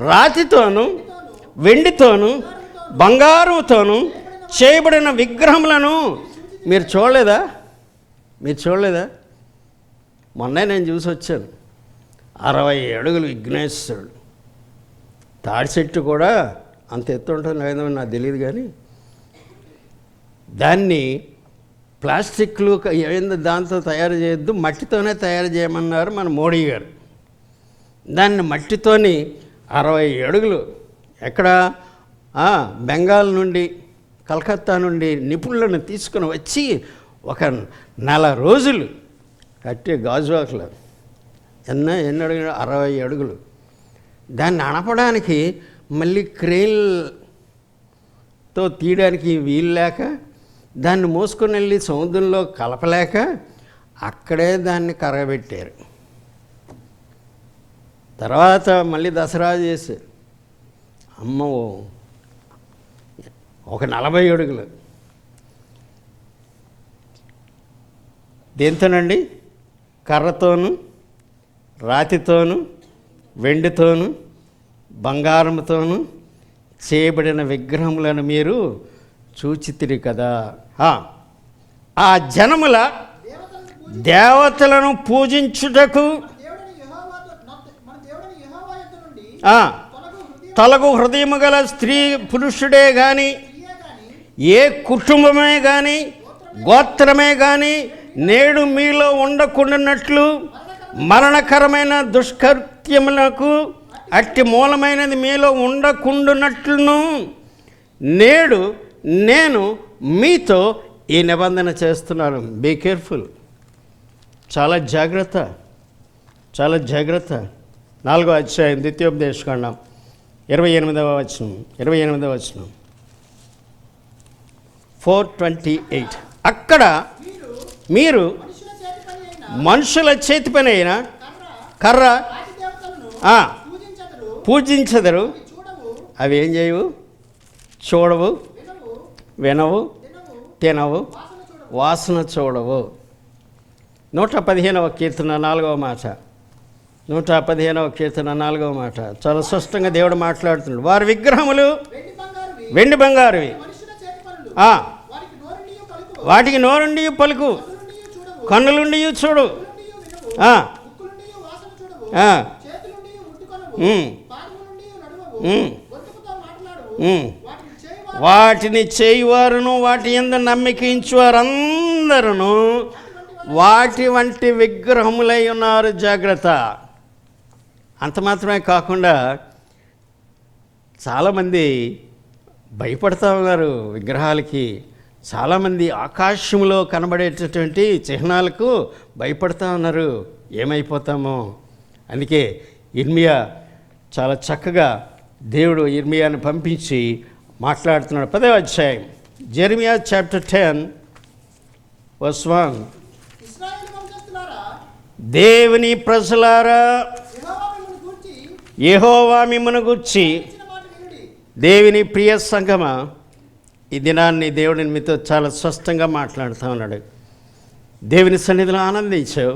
రాతితోనూ, వెండితోనూ, బంగారంతోనూ చేయబడిన విగ్రహములను మీరు చూడలేదా? మొన్నే నేను చూసి వచ్చాను. 60 అడుగులు విఘ్నేశ్వరుడు. తాడి చెట్టు కూడా అంత ఎత్తు ఉంటుంది లేదో నాకు తెలియదు, కానీ దాన్ని ప్లాస్టిక్లు ఏందో దాంతో తయారు చేయొద్దు, మట్టితోనే తయారు చేయమన్నారు మన మోడీ గారు. దాన్ని మట్టితోని 60 అడుగులు ఎక్కడ బెంగాల్ నుండి, కలకత్తా నుండి నిపుణులను తీసుకుని వచ్చి ఒక 4 రోజులు కట్టి గాజువాకలు ఎన్ని అడుగులు? 60 అడుగులు. దాన్ని అణపడానికి మళ్ళీ క్రెయిన్తో తీయడానికి వీలు లేక, దాన్ని మోసుకొని వెళ్ళి సముద్రంలో కలపలేక అక్కడే దాన్ని కరగబెట్టారు. తర్వాత మళ్ళీ దసరా చేసి అమ్మో ఒక 40 అడుగులు. దేంతోనండి? కర్రతోనూ, రాతితోనూ, వెండితోనూ, బంగారంతోనూ చేయబడిన విగ్రహములను మీరు చూచితిరి కదా. ఆ జనముల దేవతలను పూజించుటకు తలకు హృదయము గల స్త్రీ పురుషుడే కానీ, ఏ కుటుంబమే కానీ, గోత్రమే కానీ నేడు మీలో ఉండకుండానట్లు మరణకరమైన దుష్కృత్యములకు అట్టి మూలమైనది మీలో ఉండకుండానట్లును నేడు నేను మీతో ఈ నిబంధన చేస్తున్నాను. Be careful. చాలా జాగ్రత్త. 4వ అధ్యాయం ద్వితీయోపదేశకాండం 28వ వచనం 4:28. అక్కడ మీరు మనుషుల చేతి పని అయిన కర్ర పూజించదరు, అవి ఏం చేయవు? చూడవు, వినవు, తినవు, వాసన చూడవు. 115వ కీర్తన 4వ మాట. 115వ కీర్తన 4వ మాట చాలా స్పష్టంగా దేవుడు మాట్లాడుతున్నాడు. వారి విగ్రహములు వెండి బంగారువి, వాటికి నోరుండి పలుకు, కన్నులుండి చూడు, వాటిని చేయువారును వాటి యందు నమ్మికించు వారందరూ వాటి వంటి విగ్రహములై ఉన్నారు. జాగ్రత్త. అంత మాత్రమే కాకుండా చాలామంది భయపడతా ఉన్నారు విగ్రహాలకి. చాలామంది ఆకాశంలో కనబడేటటువంటి చిహ్నాలకు భయపడతా ఉన్నారు. ఏమైపోతామో. అందుకే ఇర్మియా చాలా చక్కగా దేవుడు ఇర్మియాను పంపించి మాట్లాడుతున్నాడు. 10వ అధ్యాయం జెర్మియా చాప్టర్ 10:1. దేవుని ప్రజలారా, యెహోవా మిమ్మును గూర్చి, దేవుని ప్రియ సంగమా, ఈ దినాన్ని దేవుడిని మీతో చాలా స్పష్టంగా మాట్లాడుతూ ఉన్నాడు. దేవుని సన్నిధిలో ఆనందించావు,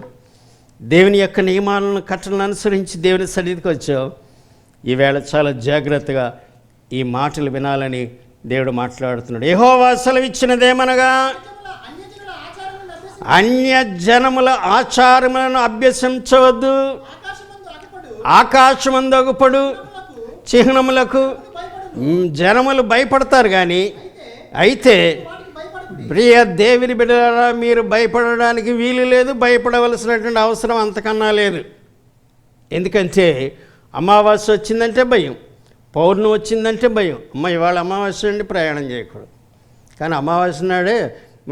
దేవుని యొక్క నియమాలను కట్టలను అనుసరించి దేవుని సన్నిధికి వచ్చావు. ఈవేళ చాలా జాగ్రత్తగా ఈ మాటలు వినాలని దేవుడు మాట్లాడుతున్నాడు. యెహోవా సెలవిచ్చినదేమనగా, అన్య జనముల ఆచారములను అభ్యసించవద్దు, ఆకాశమందు అగుపడు చిహ్నములకు జనములు భయపడతారు. కానీ అయితే ప్రియ దేవుని బిడ్డలారా, మీరు భయపడడానికి వీలు లేదు, భయపడవలసినటువంటి అవసరం అంతకన్నా లేదు. ఎందుకంటే అమావాస్య వచ్చిందంటే భయం, పౌర్ణమి వచ్చిందంటే భయం. ఇవాళ అమావాస్య నుండి ప్రయాణం చేయకూడదు. కానీ అమావాస్య నాడే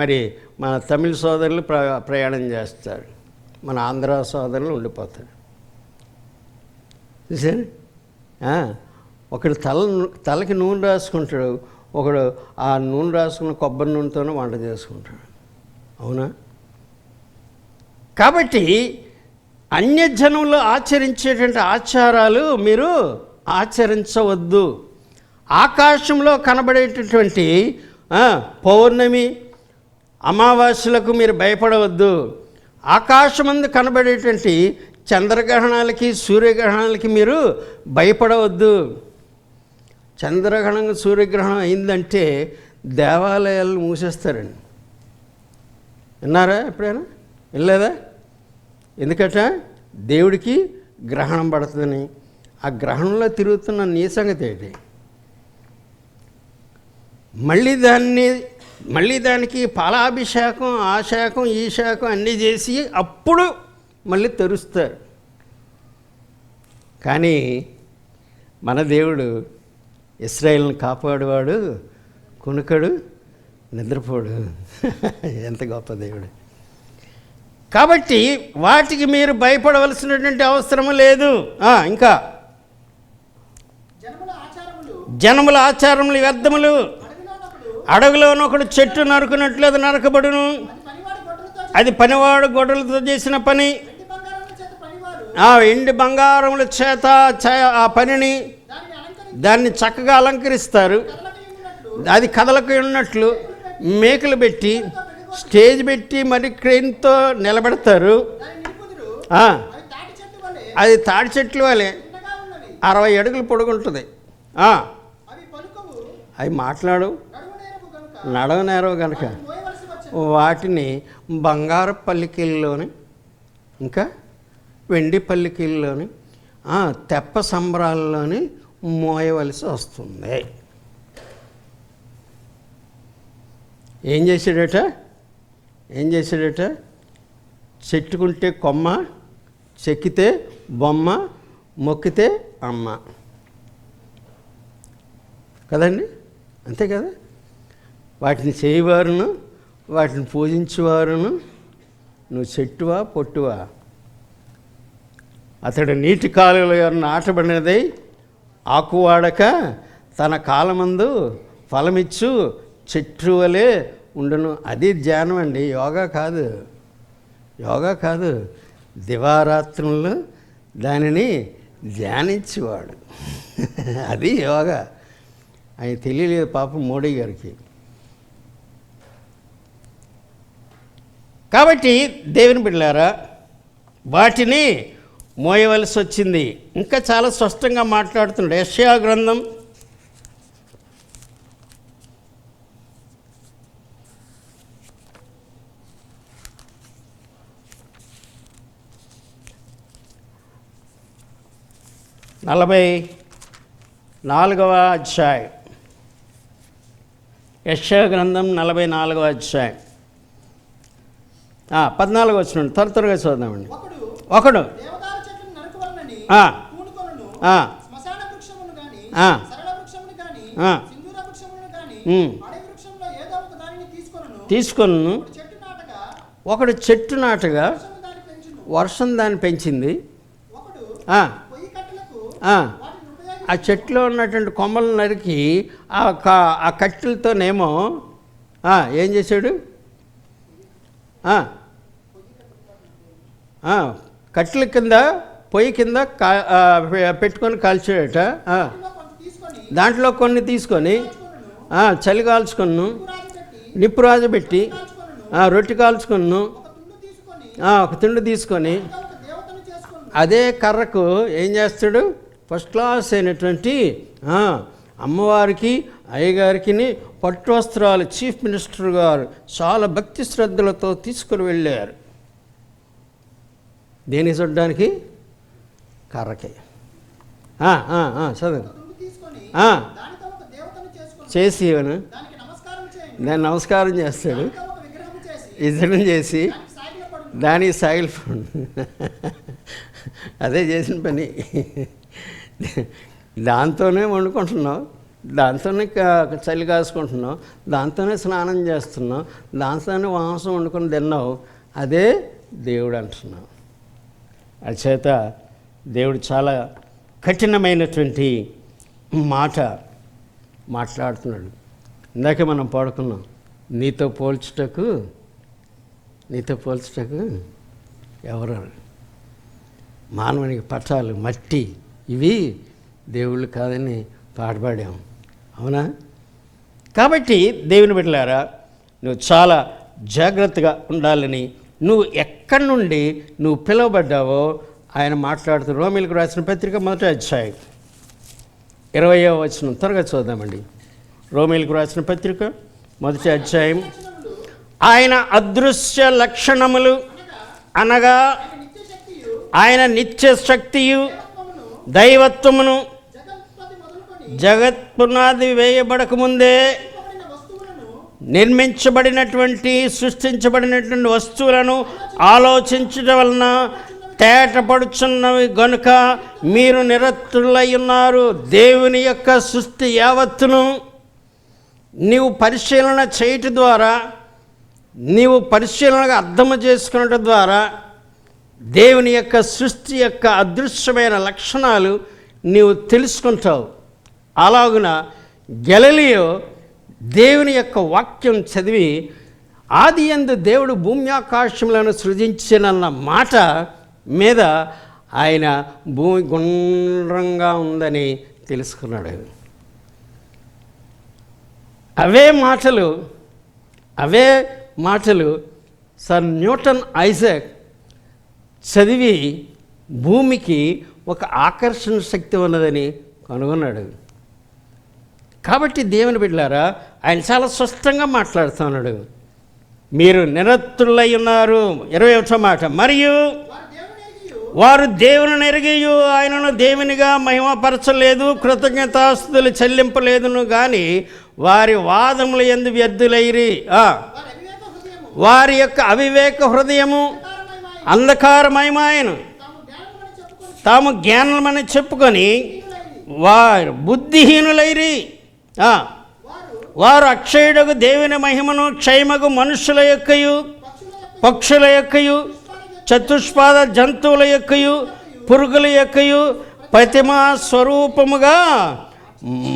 మరి మన తమిళ సోదరులు ప్రయాణం చేస్తారు. మన ఆంధ్ర సోదరులు ఉండిపోతారు. చూసారు, ఒకడు తలకి నూనె రాసుకుంటాడు, ఒకడు ఆ నూనె రాసుకున్న కొబ్బరి నూనెతోనే వంట చేసుకుంటాడు. అవునా? కాబట్టి అన్యజనులు ఆచరించేటువంటి ఆచారాలు మీరు ఆచరించవద్దు. ఆకాశంలో కనబడేటటువంటి పౌర్ణమి అమావాస్యలకు మీరు భయపడవద్దు. ఆకాశమందు కనబడేటువంటి చంద్రగ్రహణాలకి సూర్యగ్రహణాలకి మీరు భయపడవద్దు. చంద్రగ్రహణం సూర్యగ్రహణం అయిందంటే దేవాలయాలు మూసేస్తారండి. విన్నారా ఎప్పుడైనా? వెళ్ళలేదా? ఎందుకట? దేవుడికి గ్రహణం పడుతుందని. ఆ గ్రహణంలో తిరుగుతున్న నీ సంగతి ఏంటి? మళ్ళీ దానికి పాలాభిషేకం, ఆ శాఖం ఈ శాఖం అన్నీ చేసి అప్పుడు మళ్ళీ తెరుస్తారు. కానీ మన దేవుడు ఇశ్రాయేలుని కాపాడువాడు, కునుకడు, నిద్రపోడు. ఎంత గొప్ప దేవుడు! కాబట్టి వాటికి మీరు భయపడవలసినటువంటి అవసరం లేదు. ఇంకా జనముల ఆచారములు వ్యర్థములు. అడవిలోనొకడు చెట్టు నరుకున్నట్లు అది నరకబడును. అది పనివాడు గొడ్డలతో చేసిన పని. ఎండి బంగారముల చేత ఆ పనిని దాన్ని చక్కగా అలంకరిస్తారు. అది కథలకు ఉన్నట్లు మేకలు పెట్టి స్టేజ్ పెట్టి మరి క్రెయిన్తో నిలబెడతారు. అది తాడి చెట్లు వలె 60 అడుగులు పొడుగుంటుంది. అవి మాట్లాడు, నడవనేరవు కనుక వాటిని బంగారు పల్లికీల్లోని ఇంకా వెండి పల్లికీల్లోని తెప్ప సంబరాల్లోని మోయవలసి వస్తుంది. ఏం చేశాడట? చెట్టుకుంటే కొమ్మ, చెక్కితే బొమ్మ, మొక్కితే అమ్మ. కదండి? అంతే కదా? వాటిని చేయవారును, వాటిని పూజించేవారును నువ్వు చెట్టువా పొట్టువా? అతడు నీటి కాలువలో నాటబడినదై ఆకువాడక తన కాలమందు ఫలమిచ్చు చెట్టు వలె ఉండును. అది ధ్యానం అండి, యోగా కాదు. దివారాత్రులు దానిని ధ్యానించేవాడు. అది యోగా. ఆయన తెలియలేదు పాపం మోడీ గారికి. కాబట్టి దేవుని బిడ్డలారా, వాటిని మోయవలసి వచ్చింది. ఇంకా చాలా స్పష్టంగా మాట్లాడుతున్నాడు. యెషయా గ్రంథం 44వ అధ్యాయం. యెషయా గ్రంథం 44వ అధ్యాయం 14వ వచనం త్వరగా చూద్దామండి. ఒకడు తీసుకొను. ఒకడు చెట్టు నాటగా వర్షం దాన్ని పెంచింది. ఆ చెట్లో ఉన్నటువంటి కొమ్మలు నరికి ఆ కట్టెలతోనేమో ఏం చేశాడు? కట్టెల కింద పొయ్యి కింద పెట్టుకొని కాల్చాడట. దాంట్లో కొన్ని తీసుకొని చలి కాల్చుకొను, నిప్పు రాజబెట్టి రొట్టె కాల్చుకొను, ఒక తుండు తీసుకొని అదే కర్రకు ఏం చేస్తాడు? ఫస్ట్ క్లాస్ అయినటువంటి అమ్మవారికి అయ్యగారికి పట్టు వస్త్రాలు చీఫ్ మినిస్టర్ గారు చాలా భక్తి శ్రద్ధలతో తీసుకుని వెళ్ళారు. దేనికి చూడడానికి? కర్రకే. చదువు చేసి దాన్ని నమస్కారం చేస్తాడు. ఇద్దరం చేసి దానికి సాగిలిపోండి. అదే చేసిన పని. దాంతోనే వండుకుంటున్నావు, దాంతోనే చలి కాసుకుంటున్నావు, దాంతోనే స్నానం చేస్తున్నావు, దాంతోనే మాంసం వండుకొని తిన్నావు. అదే దేవుడు అంటున్నాం. అచేత దేవుడు చాలా కఠినమైనటువంటి మాట మాట్లాడుతున్నాడు. ఇందాకే మనం పాడుకున్నాం, నీతో పోల్చుటకు ఎవరు? మానవునికి పట్టాలు మట్టి, ఇవి దేవుళ్ళు కాదని పాడబడాం, అవునా? కాబట్టి దేవుని బిడ్డలారా, నువ్వు చాలా జాగ్రత్తగా ఉండాలని, నువ్వు ఎక్కడి నుండి నువ్వు పిలువబడ్డావో ఆయన మాట్లాడుతూ రోమీయులకు రాసిన పత్రిక 1వ అధ్యాయం 20వ వచనం త్వరగా చూద్దామండి. రోమీయులకు రాసిన పత్రిక 1వ అధ్యాయం. ఆయన అదృశ్య లక్షణములు అనగా ఆయన నిత్య శక్తియు దైవత్వమును జగత్పునాది వేయబడకముందే నిర్మించబడినటువంటి సృష్టించబడినటువంటి వస్తువులను ఆలోచించడం వలన తేటపడుచున్నవి గనుక మీరు నిరతులై ఉన్నారు. దేవుని యొక్క సృష్టి యావత్తును నీవు పరిశీలన చేయటం ద్వారా, నీవు పరిశీలనగా అర్థం చేసుకునటం ద్వారా దేవుని యొక్క సృష్టి యొక్క అదృశ్యమైన లక్షణాలు నీవు తెలుసుకుంటావు. అలాగున గలిలియో దేవుని యొక్క వాక్యం చదివి ఆదియందు దేవుడు భూమి ఆకాశములను సృజించినన్న మాట మీద ఆయన భూమి గుండ్రంగా ఉందని తెలుసుకున్నాడు. అవే మాటలు సర్ న్యూటన్ ఐజాక్ చదివి భూమికి ఒక ఆకర్షణ శక్తి ఉన్నదని కనుగొన్నాడు. కాబట్టి దేవుని బిడ్డలారా, ఆయన చాలా స్పష్టంగా మాట్లాడుతున్నాడు. మీరు నిరతులై ఉన్నారు. 21వ మాట, మరియు వారు దేవుని ఎరిగియు ఆయనను దేవునిగా మహిమపరచలేదు, కృతజ్ఞతాస్తుతులు చెల్లింపలేదును కానీ వారి వాదముల యందు వ్యర్థులైరి. వారి యొక్క అవివేక హృదయము అంధకారమయమాయను. తాము జ్ఞానమని చెప్పుకొని వారు బుద్ధిహీనులైరి. వారు అక్షయుడకు దేవుని మహిమను క్షయమగు మనుషుల యొక్కయు పక్షుల యొక్కయు చతుష్పాద జంతువుల యొక్కయు పురుగుల యొక్కయు ప్రతిమా స్వరూపముగా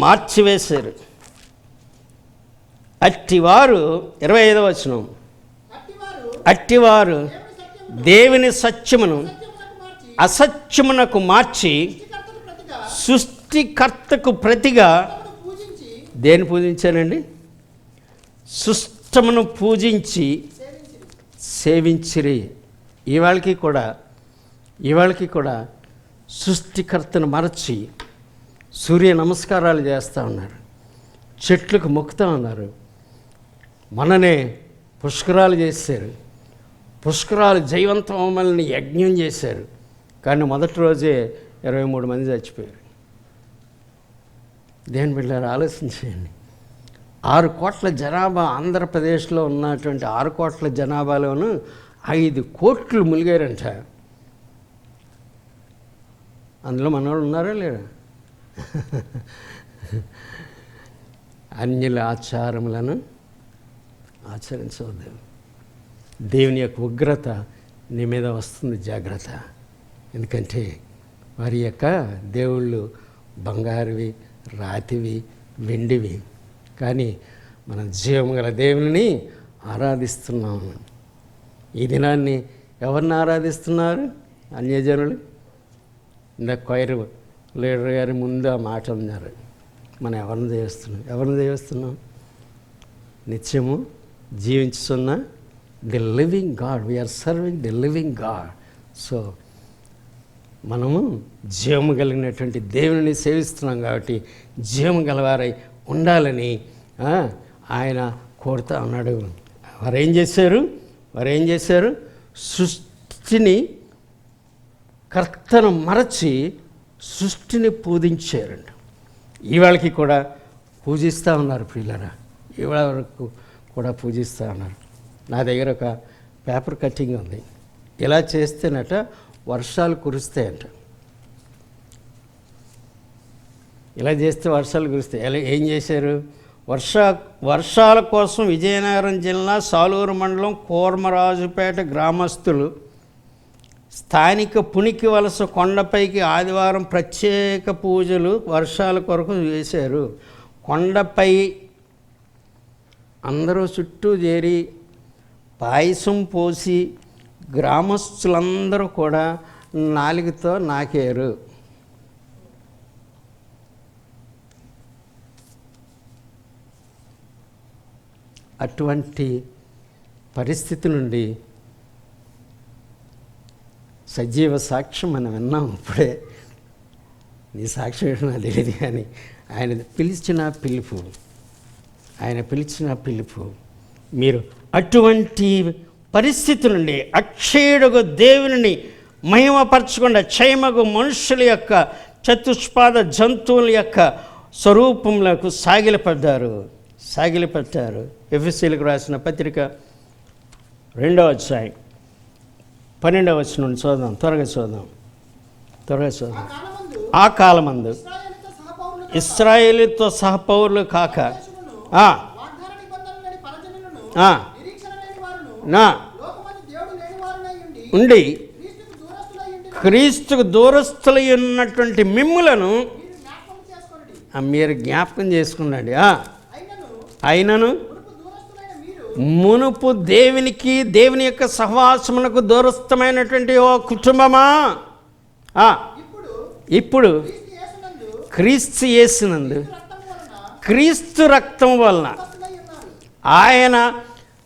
మార్చివేశారు. అట్టివారు 25వ వచనం, అట్టివారు దేవుని సత్యమును అసత్యమునకు మార్చి సృష్టికర్తకు ప్రతిగా దేని పూజించానండి? సృష్టమును పూజించి సేవించిరి. ఇవాళకి కూడా సృష్టికర్తను మరచి సూర్య నమస్కారాలు చేస్తూ ఉన్నారు, చెట్లకు మొక్కుతూ ఉన్నారు. మననే పుష్కరాలు చేశారు, పుష్కరాలు జయవంతమని యజ్ఞం చేశారు. కానీ మొదటి రోజే 23 మంది చచ్చిపోయారు. దేవుని బిడ్డలారా, ఆలోచించండి. 6 కోట్ల జనాభా ఆంధ్రప్రదేశ్లో ఉన్నటువంటి 6 కోట్ల జనాభాలోనూ 5 కోట్లు ములిగారంట. అందులో మనవాళ్ళు ఉన్నారా లేరా? అన్యుల ఆచారములను ఆచరించవద్దు. దేవుని యొక్క ఉగ్రత నీ మీద వస్తుంది, జాగ్రత్త. ఎందుకంటే వారి యొక్క దేవుళ్ళు బంగారువి, రాతివి, వెండివి. కానీ మనం జీవం గల దేవుని ఆరాధిస్తున్నాము. ఈ దినాన్ని ఎవరిని ఆరాధిస్తున్నారు? అన్యజనులు. ఇందాక కొయిర్ లీడర్ గారి ముందు ఆ మాట అన్నారు. మనం ఎవరిని దేవస్తున్నాం? నిత్యము జీవించుతున్న the living God. We are serving the living God. So మనము జీవము కలిగినటువంటి దేవుని సేవిస్తున్నాం కాబట్టి జీవము గలవారై ఉండాలని ఆయన కోరుతా ఉన్నాడు. వారేం చేశారు? సృష్టిని కర్తను మరచి సృష్టిని పూజించారంట. ఇవాళకి కూడా పూజిస్తూ ఉన్నారు ప్రియులరా, ఇవాళ వరకు కూడా పూజిస్తూ ఉన్నారు. నా దగ్గర ఒక పేపర్ కటింగ్ ఉంది. ఇలా చేస్తేనట వర్షాలు కురుస్తాయంట. ఇలా చేస్తే వర్షాలు కురుస్తాయి. ఎలా ఏం చేశారు? వర్షాల కోసం విజయనగరం జిల్లా సాలూరు మండలం కోర్మరాజుపేట గ్రామస్తులు స్థానిక పునికి వలస కొండపైకి ఆదివారం ప్రత్యేక పూజలు వర్షాల కొరకు చేశారు. కొండపై అందరూ చుట్టూ చేరి పాయసం పోసి గ్రామస్తులందరూ కూడా నాలుగుతో నాకారు. అటువంటి పరిస్థితి నుండి సజీవ సాక్ష్యం మనం విన్నాం. ఇప్పుడే నీ సాక్ష్యం ఏంటో నాకు తెలియదు, కానీ ఆయన పిలిచిన పిలుపు మీరు అటువంటి పరిస్థితి నుండి అక్షయుడుగు దేవుని మహిమపరచకుండా క్షయమగు మనుషుల యొక్క చతుష్పాద జంతువుల యొక్క స్వరూపంలోకి సాగిలపడ్డారు. ఎఫెసీయులకు రాసిన పత్రిక 2వ అధ్యాయం 12వ వచనం నుండి చూద్దాం. త్వరగా చూద్దాం. ఆ కాలమందు ఇశ్రాయేలుతో సహపౌరులు కాక ఉండి క్రీస్తుకు దూరస్తులై ఉన్నటువంటి మిమ్ములను మీరు జ్ఞాపకం చేసుకున్నాడు. అయినను మునుపు దేవుని యొక్క సహవాసమునకు దూరస్థమైనటువంటి ఓ కుటుంబమా, ఇప్పుడు క్రీస్తు యేసునందు క్రీస్తు రక్తం వలన, ఆయన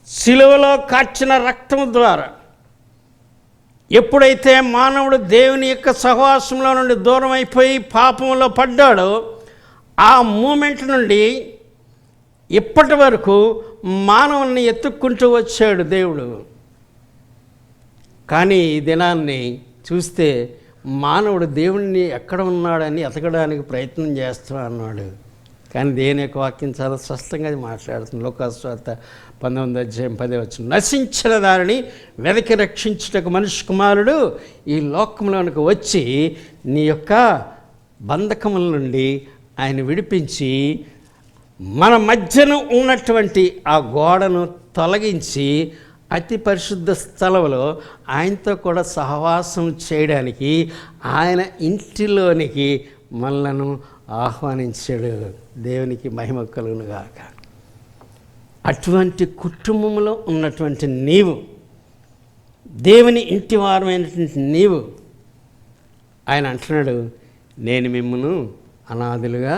శిలువలో కార్చిన రక్తం ద్వారా ఎప్పుడైతే మానవుడు దేవుని యొక్క సహవాసంలో నుండి దూరం అయిపోయి పాపంలో పడ్డాడో, ఆ మూమెంట్ నుండి ఇప్పటి వరకు మానవుల్ని ఎత్తుక్కుంటూ వచ్చాడు దేవుడు. కానీ ఈ దినాన్ని చూస్తే మానవుడు దేవుణ్ణి ఎక్కడ ఉన్నాడని ఎతకడానికి ప్రయత్నం చేస్తూ అన్నాడు. కానీ దేని యొక్క వాక్యం చాలా స్పష్టంగా మాట్లాడుతుంది. లోకాసు వార్త 19వ అధ్యాయం 10వ వచనం, నశించిన దానిని వెదకి రక్షించుటకు మనుష్య కుమారుడు ఈ లోకంలోనికి వచ్చి నీ యొక్క బంధకముల నుండి ఆయన విడిపించి మన మధ్యన ఉన్నటువంటి ఆ గోడను తొలగించి అతి పరిశుద్ధ స్థలంలో ఆయనతో కూడా సహవాసం చేయడానికి ఆయన ఇంటిలోనికి మనలను ఆహ్వానించాడు. దేవునికి మహిమ కలుగును గాక. అటువంటి కుటుంబంలో ఉన్నటువంటి నీవు, దేవుని ఇంటి వారమైనటువంటి నీవు, ఆయన అంటున్నాడు, నేను మిమ్మల్ని అనాథులుగా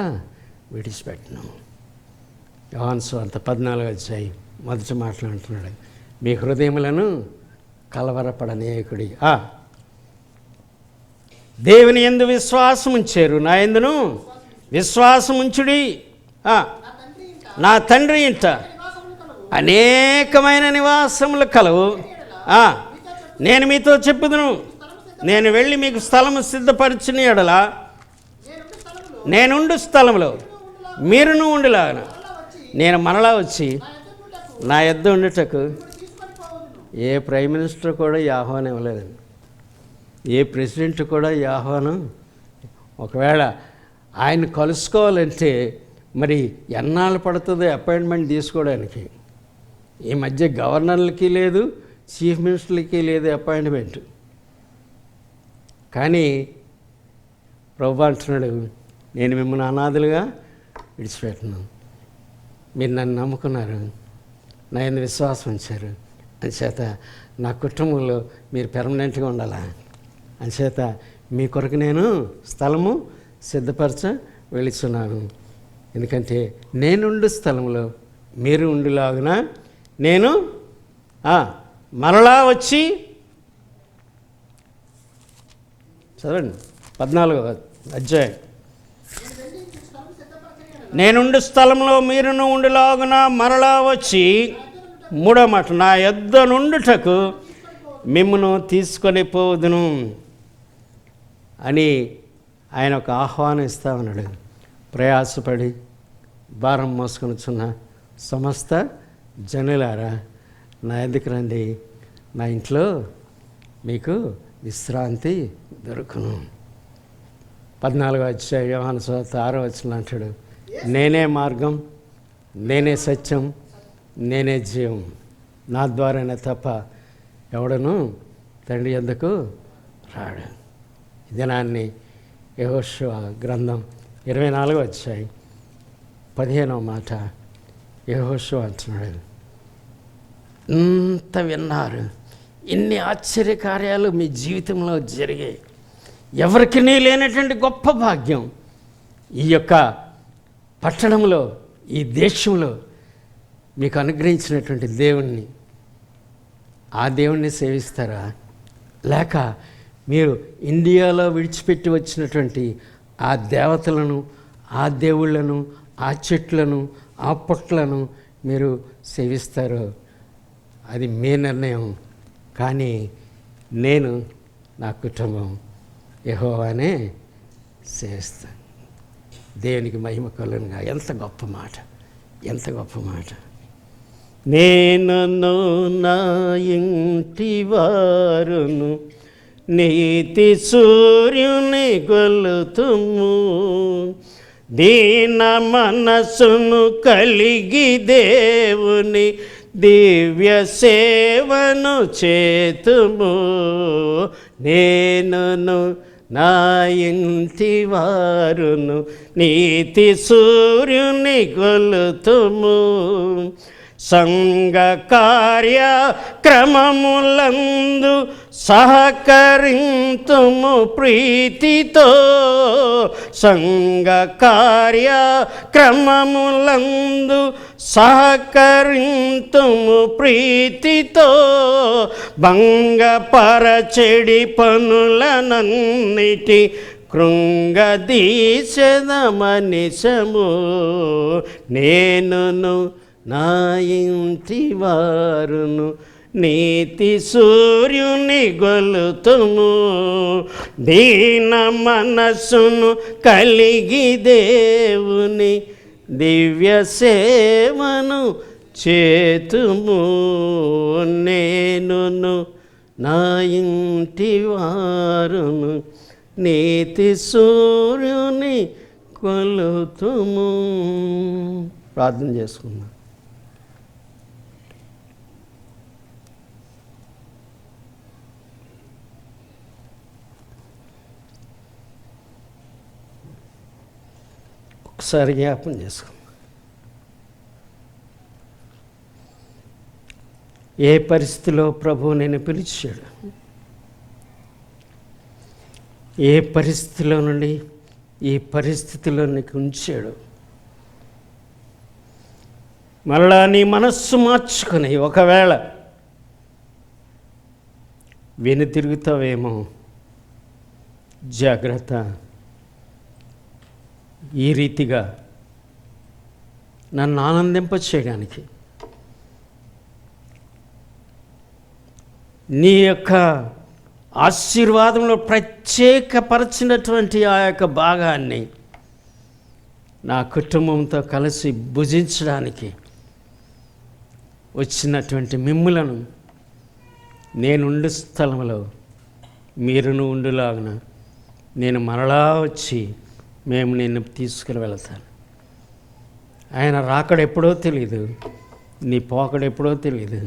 విడిచిపెట్టను. యోహాను సువార్త 14వ అధ్యాయం మొదటి మాటలు అంటున్నాడు, మీ హృదయములను కలవరపడనీయకుడి. దేవుని యందు విశ్వాసం ఉంచారు, నా యందును విశ్వాసం ఉంచుడి. నా తండ్రి ఇంట అనేకమైన నివాసములు కలవు. నేను మీతో చెప్పుదును, నేను వెళ్ళి మీకు స్థలము సిద్ధపరిచిన ఎడల నేనుండు స్థలంలో మీరును ఉండులాగన నేను మరలా వచ్చి నా యొద్ద ఉండుటకు. ఏ ప్రైమ్ మినిస్టర్ కూడా ఈ ఆహ్వానం ఇవ్వలేదండి. ఏ ప్రెసిడెంట్ కూడా ఈ ఆహ్వానం. ఒకవేళ ఆయన కలుసుకోవాలంటే మరి ఎన్నాళ్ళు పడుతుందో అపాయింట్మెంట్ తీసుకోవడానికి. ఈ మధ్య గవర్నర్లకి లేదు, చీఫ్ మినిస్టర్లకి లేదు అపాయింట్మెంట్. కానీ ప్రభువు అంటున్నాడు, నేను మిమ్మల్ని అనాథలుగా విడిచిపెట్టను. మీరు నన్ను నమ్ముకున్నారు, నా యందు విశ్వాసం ఉంచారు, అంచేత నా కుటుంబంలో మీరు పెర్మనెంట్గా ఉండాలా, అంచేత మీ కొరకు నేను స్థలము సిద్ధపరచ వెళుచున్నాను. ఎందుకంటే నేనుండు స్థలంలో మీరు ఉండులాగున నేను మరలా వచ్చి, చదవండి 14వ అధ్యాయం, నేనుండు స్థలంలో మీరును ఉండులాగున మరలా వచ్చి, 3వ మాట, నా యొద్ద నుండుటకు మిమ్మును తీసుకొని పోదును అని ఆయన ఒక ఆహ్వానం ఇస్తా ఉన్నాడు. ప్రయాసపడి భారం మోసుకొనిచున్న సమస్త జనులారా నా ఎందుకు రండి, నా ఇంట్లో మీకు విశ్రాంతి దొరుకును. 14వ అధ్యాయం యోహాను సువార్త 6వ వచనం అంటాడు, నేనే మార్గం, నేనే సత్యం, నేనే జీవం, నా ద్వారానే తప్ప ఎవడను తండ్రి యొద్దకు రాడు. ఈ దినాన్ని యెహోషువ గ్రంథం 24వ అధ్యాయం 15వ మాట యెహోషువ అంటున్నాడు, ఇంత విన్నారు, ఇన్ని ఆశ్చర్యకార్యాలు మీ జీవితంలో జరిగాయి. ఎవరికి లేనటువంటి గొప్ప భాగ్యం ఈ యొక్క పట్టణంలో, ఈ దేశంలో మీకు అనుగ్రహించినటువంటి దేవుణ్ణి, ఆ దేవుణ్ణి సేవిస్తారా? లేక మీరు ఇండియాలో విడిచిపెట్టి వచ్చినటువంటి ఆ దేవతలను, ఆ దేవుళ్ళను, ఆ చెట్లను, ఆ పుట్లను మీరు సేవిస్తారో అది మీ నిర్ణయం. కానీ నేను, నా కుటుంబం యెహోవానే సేవిస్తాను. దేవునికి మహిమ కలుగునుగా. ఎంత గొప్ప మాట, ఎంత గొప్ప మాట. నేనును నా ఇంటి వారును నీతి సూర్యుని గొలుతుము, దీన మనసును కలిగి దేవుని దివ్య సేవను చేతుము. నేనును నా ఇంటి వారును నీతి సూర్యుని గొలుతుము, సంఘ కార్యక్రమములందు సహకరింతుము ప్రీతితో, సంఘ కార్యక్రమములందు సహకరింతుము ప్రీతితో, భంగపరచెడి పనులనన్నిటి కృంగదీశదమనిశము. నేనును నా ఇంటి వారును నీతి సూర్యుని గొలుతుము, దీన మనస్సును కలిగి దేవుని దివ్య సేవను చేతుము. నేనును నా ఇంటి వారును నీతి సూర్యుని కొలుతుము. ప్రార్థన చేసుకుందాం. ఒకసారి జ్ఞాపం చేసుకుందాం. ఏ పరిస్థితిలో ప్రభువు నేను పిలిచాడు, ఏ పరిస్థితిలో నుండి ఈ పరిస్థితిలో నీకు ఉంచాడు, మళ్ళా నీ మనస్సు మార్చుకొని ఒకవేళ వెనుతిరుగుతావేమో, జాగ్రత్త. ఈ రీతిగా నన్ను ఆనందింపచేయడానికి నీ యొక్క ఆశీర్వాదంలో ప్రత్యేకపరచినటువంటి ఆ యొక్క భాగాన్ని నా కుటుంబంతో కలిసి భుజించడానికి వచ్చినటువంటి మిమ్ములను నేనుండు స్థలంలో మీరును ఉండులాగున నేను మరలా వచ్చి మేము నిన్ను తీసుకుని వెళతాను. ఆయన రాకడ ఎప్పుడో తెలియదు, నీ పోకడ ఎప్పుడో తెలియదు.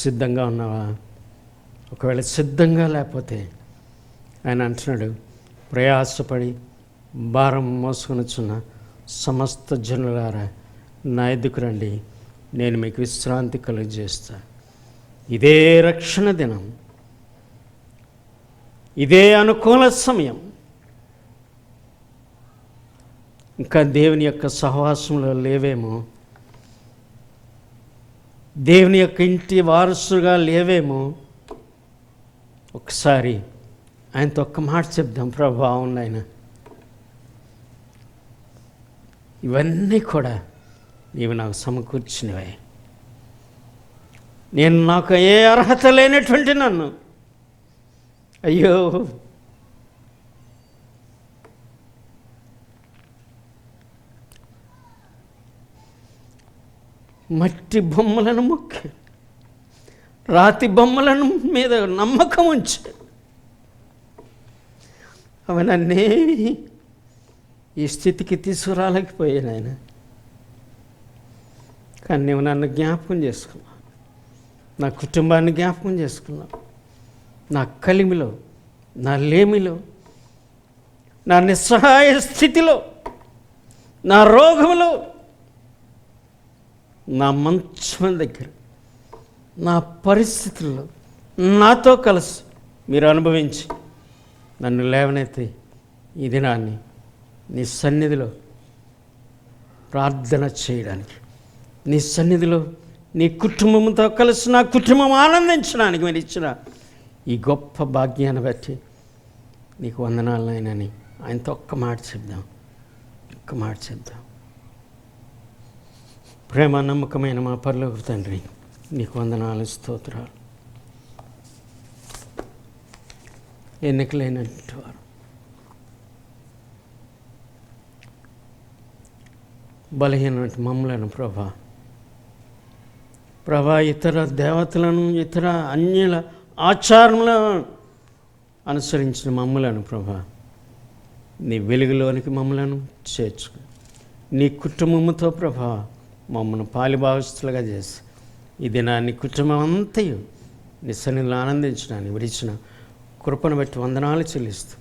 సిద్ధంగా ఉన్నావా? ఒకవేళ సిద్ధంగా లేకపోతే ఆయన అంటున్నాడు, ప్రయాసపడి భారం మోసుకొనుచున్న సమస్త జనులారా నా ఎద్దుకు రండి, నేను మీకు విశ్రాంతి కలుగజేస్తా. ఇదే రక్షణ దినం, ఇదే అనుకూల సమయం. ఇంకా దేవుని యొక్క సహవాసంలో లేవేమో, దేవుని యొక్క ఇంటి వారసుగా లేవేమో, ఒకసారి ఆయనతో ఒక్క మాట చెప్దాం. ప్రభువా, అవును ఆయన, ఇవన్నీ కూడా నీవు నాకు సమకూర్చినవే. నేను నాకు ఏ అర్హత లేనటువంటి నన్ను, అయ్యో మట్టి బొమ్మలను మొక్కి, రాతి బొమ్మలను మీద నమ్మకం ఉంచి అవన్నీ ఈ స్థితికి తీసుకురాలేకపోయాను ఆయన. కానీ నువ్వు నన్ను జ్ఞాపకం చేసుకున్నావు, నా కుటుంబాన్ని జ్ఞాపకం చేసుకున్నావు, నా కలిమిలో నా లేమిలో, నా నిస్సహాయ స్థితిలో, నా రోగంలో, నా మంచం దగ్గర, నా పరిస్థితుల్లో నాతో కలిసి మీరు అనుభవించి నన్ను లేవనెత్తి ఈ దినాన్ని నీ సన్నిధిలో ప్రార్థన చేయడానికి, నీ సన్నిధిలో నీ కుటుంబంతో కలిసి నా కుటుంబం ఆనందించడానికి మీరు ఇచ్చిన ఈ గొప్ప భాగ్యాన్ని బట్టి నీకు వందనాలనని ఆయనతో ఒక్క మాట చెప్దాం. ప్రేమ నమ్మకమైన మా పరలోక తండ్రి, నీకు వందనాలు, స్తోత్రాలు. ఎన్నికలైనటువంటి వారు, బలహీనటువంటి మమ్మలను ప్రభా ఇతర దేవతలను, ఇతర అన్యుల ఆచారములను అనుసరించిన మమ్మలను నీ వెలుగులోనికి మమ్మలను చేర్చుకు, నీ కుటుంబముతో మమ్మల్ని పాలిభాగస్తులుగా చేసి ఈ దినాన్ని కుటుంబం అంతయు నీ సన్నిధిలో ఆనందించడానికి విడిచిన కృపను బట్టి వందనాలు చెల్లిస్తూ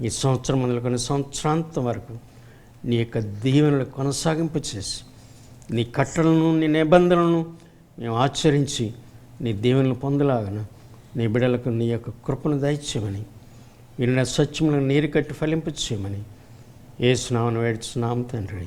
ఈ సంవత్సరం మొదలుకొని సంవత్సరాంతం వరకు నీ యొక్క దీవెనలు కొనసాగింపు చేసి నీ కట్టలను, నీ నిబంధనలను మేము ఆచరించి నీ దీవెనలు పొందలాగన నీ బిడ్డలకు నీ యొక్క కృపను దయచేయమని, విన్న సత్యములను నీరు కట్టి ఫలింపు చేయమని యేసు నామమున వేడుచున్నాము తండ్రి.